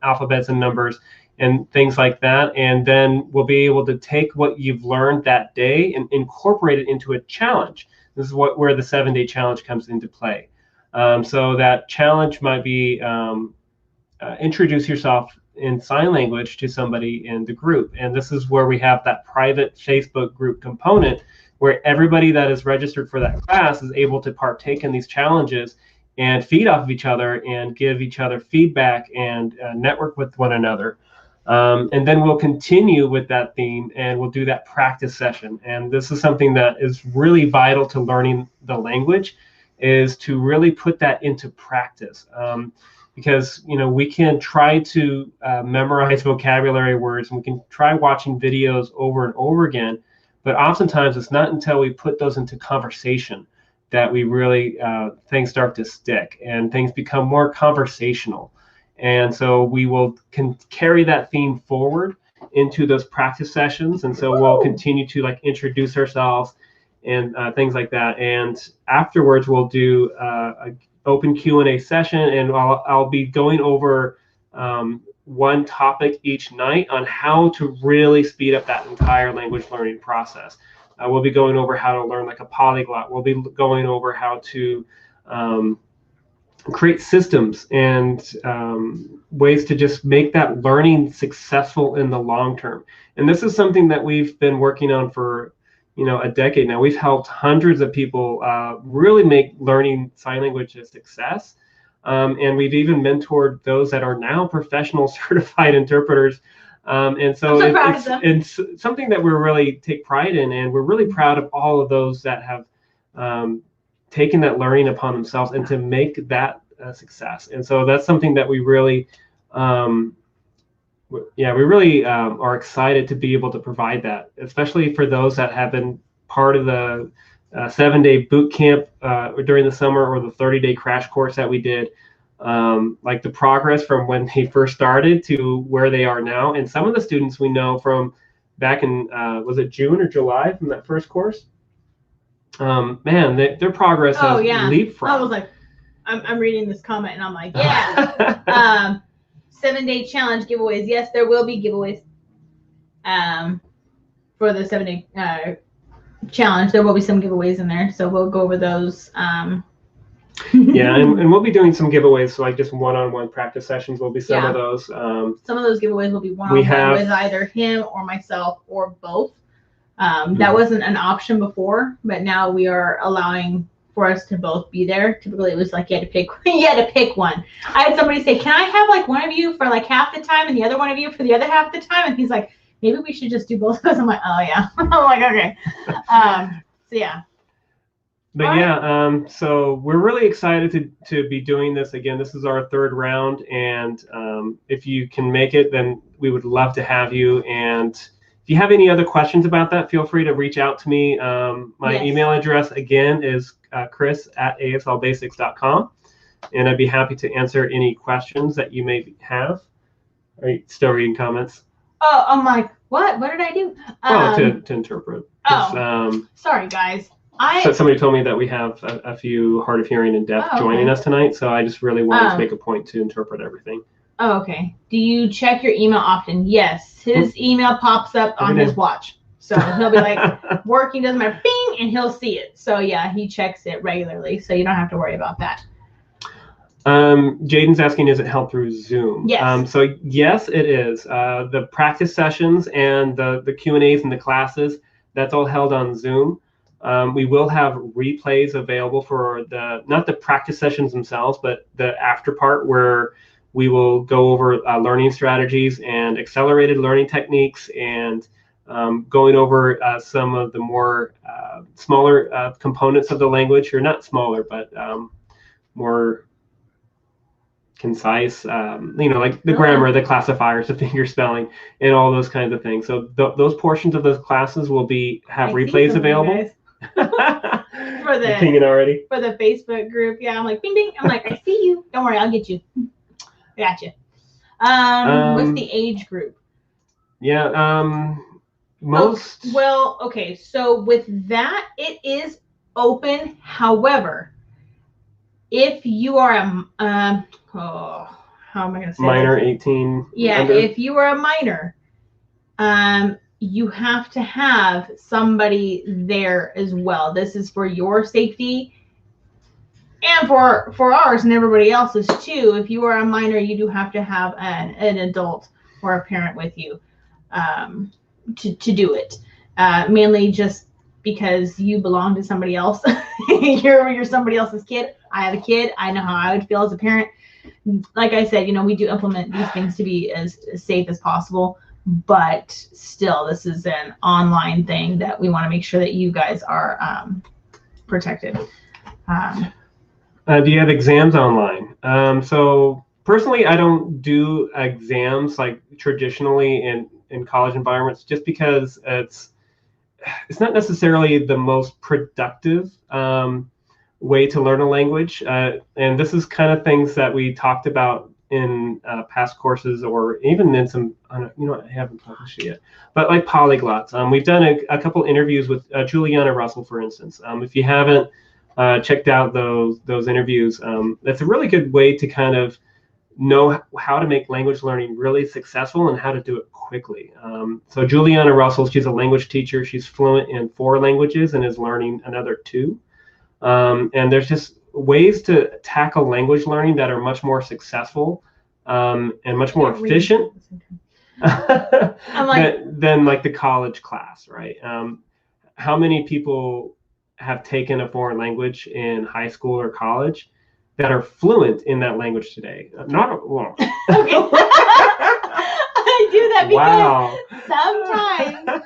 alphabets and numbers and things like that. And then we'll be able to take what you've learned that day and incorporate it into a challenge. This is where the 7-day challenge comes into play. So that challenge might be introduce yourself in sign language to somebody in the group. And this is where we have that private Facebook group component where everybody that is registered for that class is able to partake in these challenges and feed off of each other and give each other feedback and network with one another. And then we'll continue with that theme and we'll do that practice session. And this is something that is really vital to learning the language, is to really put that into practice. Because we can try to memorize vocabulary words, and we can try watching videos over and over again, but oftentimes it's not until we put those into conversation that we really things start to stick and things become more conversational. And so we will carry that theme forward into those practice sessions, and so we'll continue to like introduce ourselves and things like that. And afterwards we'll do a open Q&A session, and I'll be going over one topic each night on how to really speed up that entire language learning process. We'll be going over how to learn like a polyglot. We'll be going over how to create systems and ways to just make that learning successful in the long term. And this is something that we've been working on for a decade now. We've helped hundreds of people really make learning sign language a success. And we've even mentored those that are now professional certified interpreters. And so it's something that we really take pride in, and we're really proud of all of those that have taken that learning upon themselves and to make that a success. And so that's something that we really, are excited to be able to provide that, especially for those that have been part of the 7-day boot camp during the summer, or the 30-day crash course that we did. Like the progress from when they first started to where they are now. And some of the students we know from back in, was it June or July from that first course? Man, their progress has leapfrogged. I was like, I'm reading this comment and I'm like, yeah. 7-day challenge giveaways. Yes, there will be giveaways for the 7-day challenge. There will be some giveaways in there. So we'll go over those. Yeah, and we'll be doing some giveaways, so like just one-on-one practice sessions will be some of those. Some of those giveaways will be one-on-one with either him or myself or both. That wasn't an option before, but now we are allowing for us to both be there. Typically, it was like you had to pick one. I had somebody say, "Can I have like one of you for like half the time and the other one of you for the other half the time?" And he's like, "Maybe we should just do both of us." I'm like, "Oh yeah." I'm like, "Okay." So yeah. But so we're really excited to be doing this again. This is our 3rd round, and if you can make it, then we would love to have you. And if you have any other questions about that, feel free to reach out to me. My email address again is chris@aslbasics.com, and I'd be happy to answer any questions that you may have. Are you still reading comments? Oh, I'm like, what? What did I do? To interpret. Sorry, guys. So somebody told me that we have a few hard of hearing and deaf joining us tonight, so I just really wanted to make a point to interpret everything. Oh, okay. Do you check your email often? Yes. His email pops up on his watch. So he'll be like working, doesn't matter, bing, and he'll see it. So yeah, he checks it regularly, so you don't have to worry about that. Jaden's asking, is it held through Zoom? Yes. So yes, it is. The practice sessions and the Q&As and the classes, that's all held on Zoom. We will have replays available for not the practice sessions themselves, but the after part where we will go over learning strategies and accelerated learning techniques, and going over some of the more smaller components of the language, or not smaller, but more concise, like the grammar, the classifiers, the fingerspelling, and all those kinds of things. So those portions of those classes will have replays available. For the pinging already for the Facebook group. Yeah, I'm like, bing bing. I'm like, I see you. Don't worry, I'll get you. Gotcha. What's the age group? Yeah. Okay. So with that, it is open. However, if you are how am I gonna say minor, this? 18. Yeah, under. If you are a minor, you have to have somebody there as well. This is for your safety and for ours and everybody else's too. If you are a minor, you do have to have an adult or a parent with you to do it. Mainly just because you belong to somebody else. You're somebody else's kid. I have a kid. I know how I would feel as a parent. Like I said, we do implement these things to be as safe as possible. But still, this is an online thing that we want to make sure that you guys are protected. Do you have exams online? So personally, I don't do exams like traditionally in college environments, just because it's not necessarily the most productive way to learn a language. And this is kind of things that we talked about in past courses, or even in some, I haven't published it yet, but like polyglots. We've done a couple interviews with Juliana Russell, for instance. If you haven't checked out those interviews, that's a really good way to kind of know how to make language learning really successful and how to do it quickly. So Juliana Russell, she's a language teacher. She's fluent in 4 languages and is learning another 2. And there's just ways to tackle language learning that are much more successful and much more efficient than like the college class, right? How many people have taken a foreign language in high school or college that are fluent in that language today? Not well. Okay. I do that because sometimes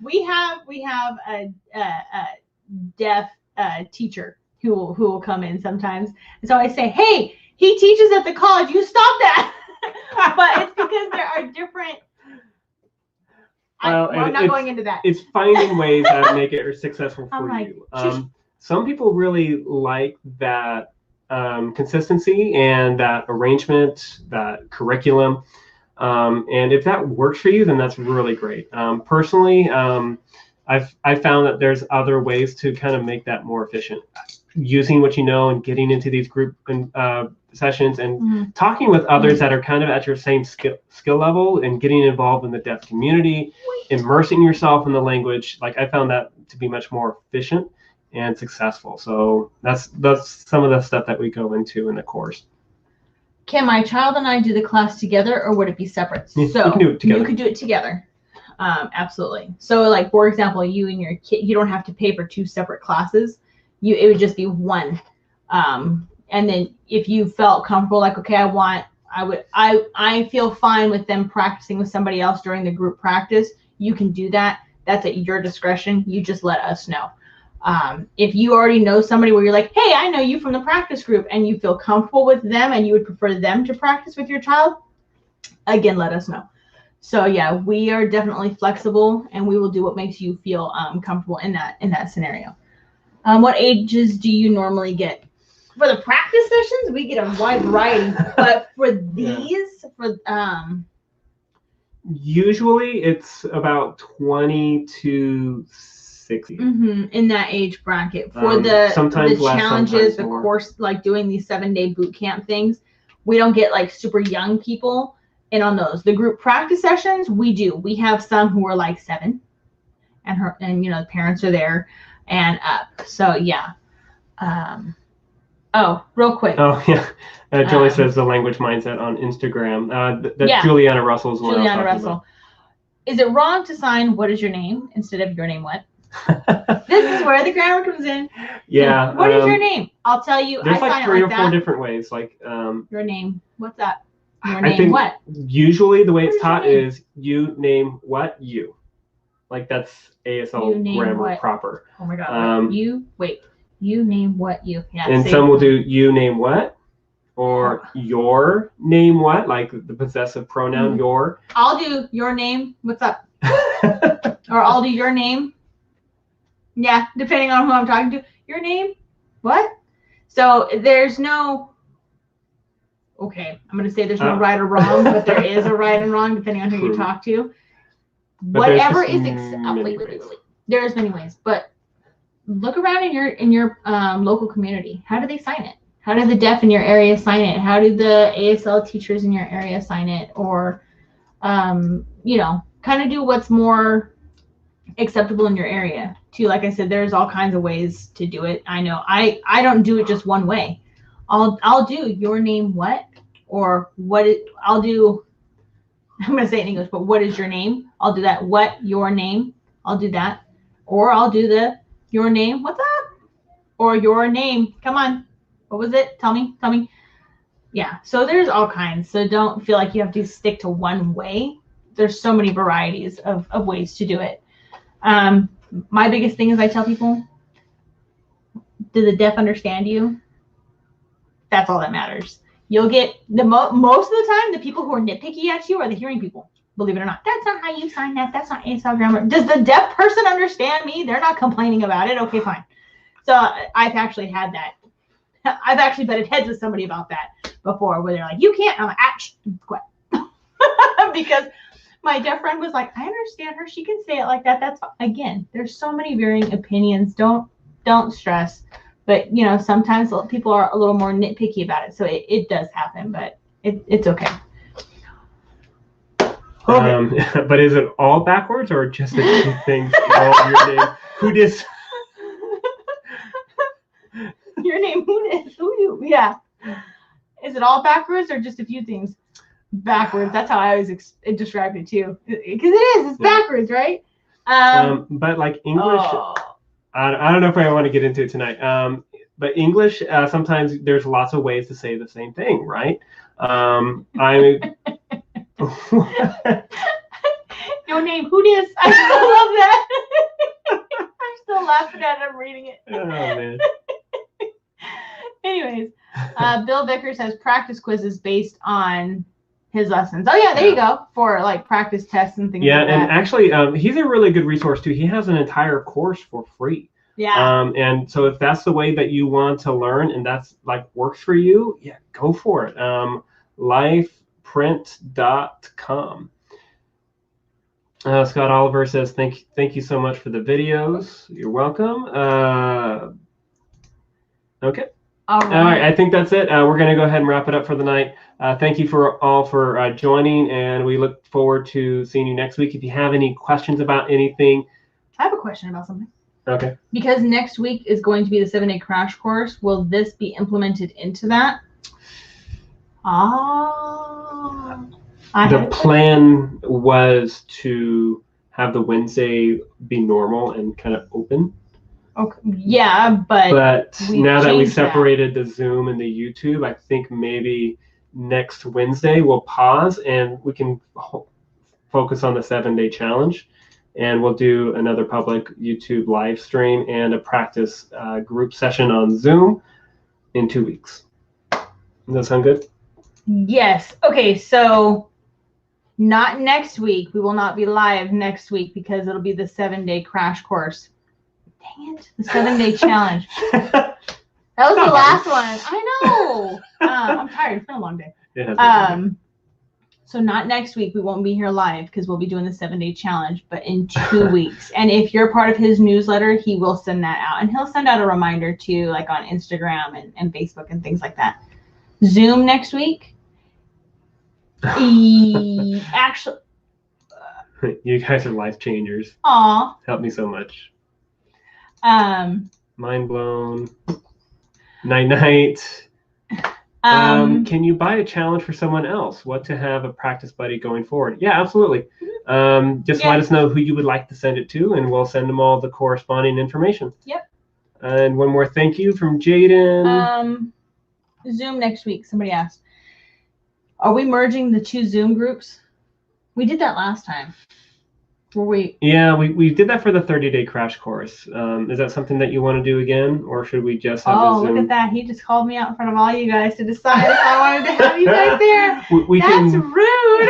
we have a deaf teacher who will come in sometimes, and so I say, hey, he teaches at the college, you stop that. But it's because there are different. I'm not going into that. It's finding ways that make it successful for you. Some people really like that consistency and that arrangement, that curriculum. And if that works for you, then that's really great. Personally, I've found that there's other ways to kind of make that more efficient. Using what you know and getting into these group sessions and talking with others that are kind of at your same skill level and getting involved in the deaf community, immersing yourself in the language. Like I found that to be much more efficient and successful. So that's some of the stuff that we go into in the course. Can my child and I do the class together, or would it be separate? So you can do it together. You could do it together. Absolutely. So like, for example, you and your kid, you don't have to pay for 2 separate classes. It would just be one. And then if you felt comfortable, like, okay, I feel fine with them practicing with somebody else during the group practice, you can do that. That's at your discretion. You just let us know. If you already know somebody where you're like, hey, I know you from the practice group, and you feel comfortable with them and you would prefer them to practice with your child, again, let us know. So yeah, we are definitely flexible, and we will do what makes you feel comfortable in that scenario. What ages do you normally get? For the practice sessions, we get a wide variety, but for these, usually it's about 20 to 60. In that age bracket. For the challenges, the course, like doing these 7-day boot camp things, we don't get like super young people in on those. The group practice sessions, we do. We have some who are like 7, and the parents are there and up. So yeah. Oh, real quick. Oh, yeah. Julie says the language mindset on Instagram. That's Juliana Russell's one. Juliana Russell. Is it wrong to sign "What is your name" instead of "Your name what"? This is where the grammar comes in. Yeah. What is your name? I'll tell you. There's like 3 or 4 different ways. Like your name. What's that? Your name. I think what? Usually the way it's taught is you name what you. Like that's ASL grammar proper. Oh my God. You name what you. Yeah. And some will do you name what, or your name what, like the possessive pronoun your. I'll do your name. What's up? Or I'll do your name. Yeah, depending on who I'm talking to. Your name? What? So there's no. Okay, I'm gonna say there's no right or wrong, but there is a right and wrong depending on who you talk to. But whatever is there's many ways, but look around in your local community. How do they sign it? How do the deaf in your area sign it? How do the ASL teachers in your area sign it? Or, kind of do what's more acceptable in your area too. Like I said, there's all kinds of ways to do it. I know I don't do it just one way. I'll do your name what, or I'll do, I'm going to say it in English, but what is your name? I'll do that. What, your name? I'll do that. Or I'll do your name, what's up? Or your name, come on. What was it? Tell me. Yeah, so there's all kinds. So don't feel like you have to stick to one way. There's so many varieties of ways to do it. My biggest thing is I tell people, do the deaf understand you? That's all that matters. You'll get most of the time, the people who are nitpicky at you are the hearing people. Believe it or not, that's not how you sign that. That's not ASL grammar. Does the deaf person understand me? They're not complaining about it. Okay, fine. So I've actually had that. I've actually butted heads with somebody about that before, where they're like, "You can't." I'm like, quit. Because my deaf friend was like, "I understand her. She can say it like that." That's again. There's so many varying opinions. Don't stress. But sometimes people are a little more nitpicky about it, so it does happen. But It's okay. But is it all backwards or just a few things? All your name, Hoodis. Your name, Hoodoo. Yeah. Is it all backwards or just a few things backwards? That's how I always describe it too. Because it is. It's backwards, right? But like English, I don't know if I want to get into it tonight. But English, sometimes there's lots of ways to say the same thing, right? Your name, Hoodis. I still love that. I'm still laughing at it. I'm reading it. Oh, man. Anyways, Bill Vickers has practice quizzes based on his lessons. Oh, yeah, there you go. For like practice tests and things like that. Yeah, and actually, he's a really good resource too. He has an entire course for free. Yeah. And so if that's the way that you want to learn and that's like works for you, yeah, go for it. Lifeprint.com. Scott Oliver says, thank you so much for the videos. You're welcome. Okay. All right. I think that's it. We're going to go ahead and wrap it up for the night. Thank you all for joining, and we look forward to seeing you next week. If you have any questions about anything. I have a question about something. Okay. Because next week is going to be the 7-day crash course. Will this be implemented into that? The plan was to have the Wednesday be normal and kind of open. Okay. Yeah, but now that we separated the Zoom and the YouTube, I think maybe next Wednesday we'll pause and we can focus on the 7-day challenge, and we'll do another public YouTube live stream and a practice group session on Zoom in 2 weeks. Does that sound good? Yes. Okay, so not next week. We will not be live next week because it'll be the 7-day crash course. Dang it, the 7-day challenge. That was the last one. I know. I'm tired. It's been a long day. So not next week. We won't be here live because we'll be doing the 7-day challenge, but in 2 weeks. And if you're part of his newsletter, he will send that out. And he'll send out a reminder too, like on Instagram and Facebook and things like that. Zoom next week. Actually. You guys are life changers. Aw. Help me so much. Mind blown. Night. Can you buy a challenge for someone else? What to have a practice buddy going forward? Yeah, absolutely. Just let us know who you would like to send it to, and we'll send them all the corresponding information. Yep. And one more thank you from Jaden. Zoom next week. Somebody asked. Are we merging the 2 Zoom groups? We did that last time. Were we? Yeah, we did that for the 30-day crash course. Is that something that you want to do again, or should we just have a Zoom? Look at that. He just called me out in front of all you guys to decide if I wanted to have you guys there. That's rude.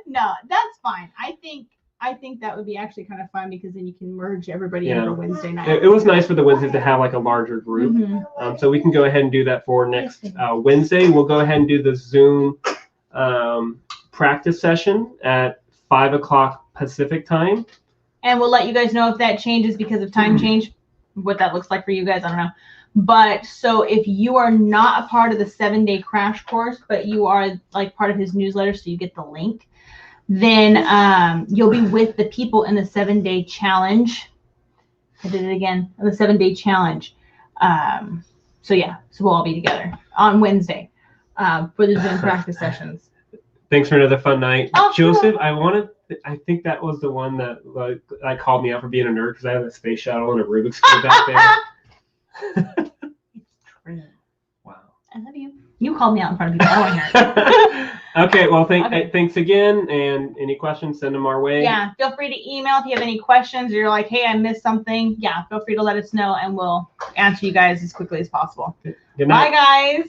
No, that's fine. I think that would be actually kind of fun because then you can merge everybody into Wednesday night. It was nice for the Wednesday to have like a larger group. Mm-hmm. So we can go ahead and do that for next Wednesday. We'll go ahead and do the Zoom practice session at 5 o'clock Pacific time. And we'll let you guys know if that changes because of time change, what that looks like for you guys. I don't know. But so if you are not a part of the 7-day crash course, but you are like part of his newsletter, so you get the link, then you'll be with the people in the 7-day challenge. I did it again. The 7-day challenge. So we'll all be together on Wednesday for the Zoom practice sessions. Thanks for another fun night. Oh, Joseph, I think that was the one that called me out for being a nerd because I have a space shuttle and a Rubik's Cube back there. It's true. Wow. I love you. You called me out in front of people. I don't want to hear it. Okay, well, thanks again. And any questions, send them our way. Yeah, feel free to email if you have any questions or you're like, hey, I missed something. Yeah, feel free to let us know and we'll answer you guys as quickly as possible. Good night. Bye, guys.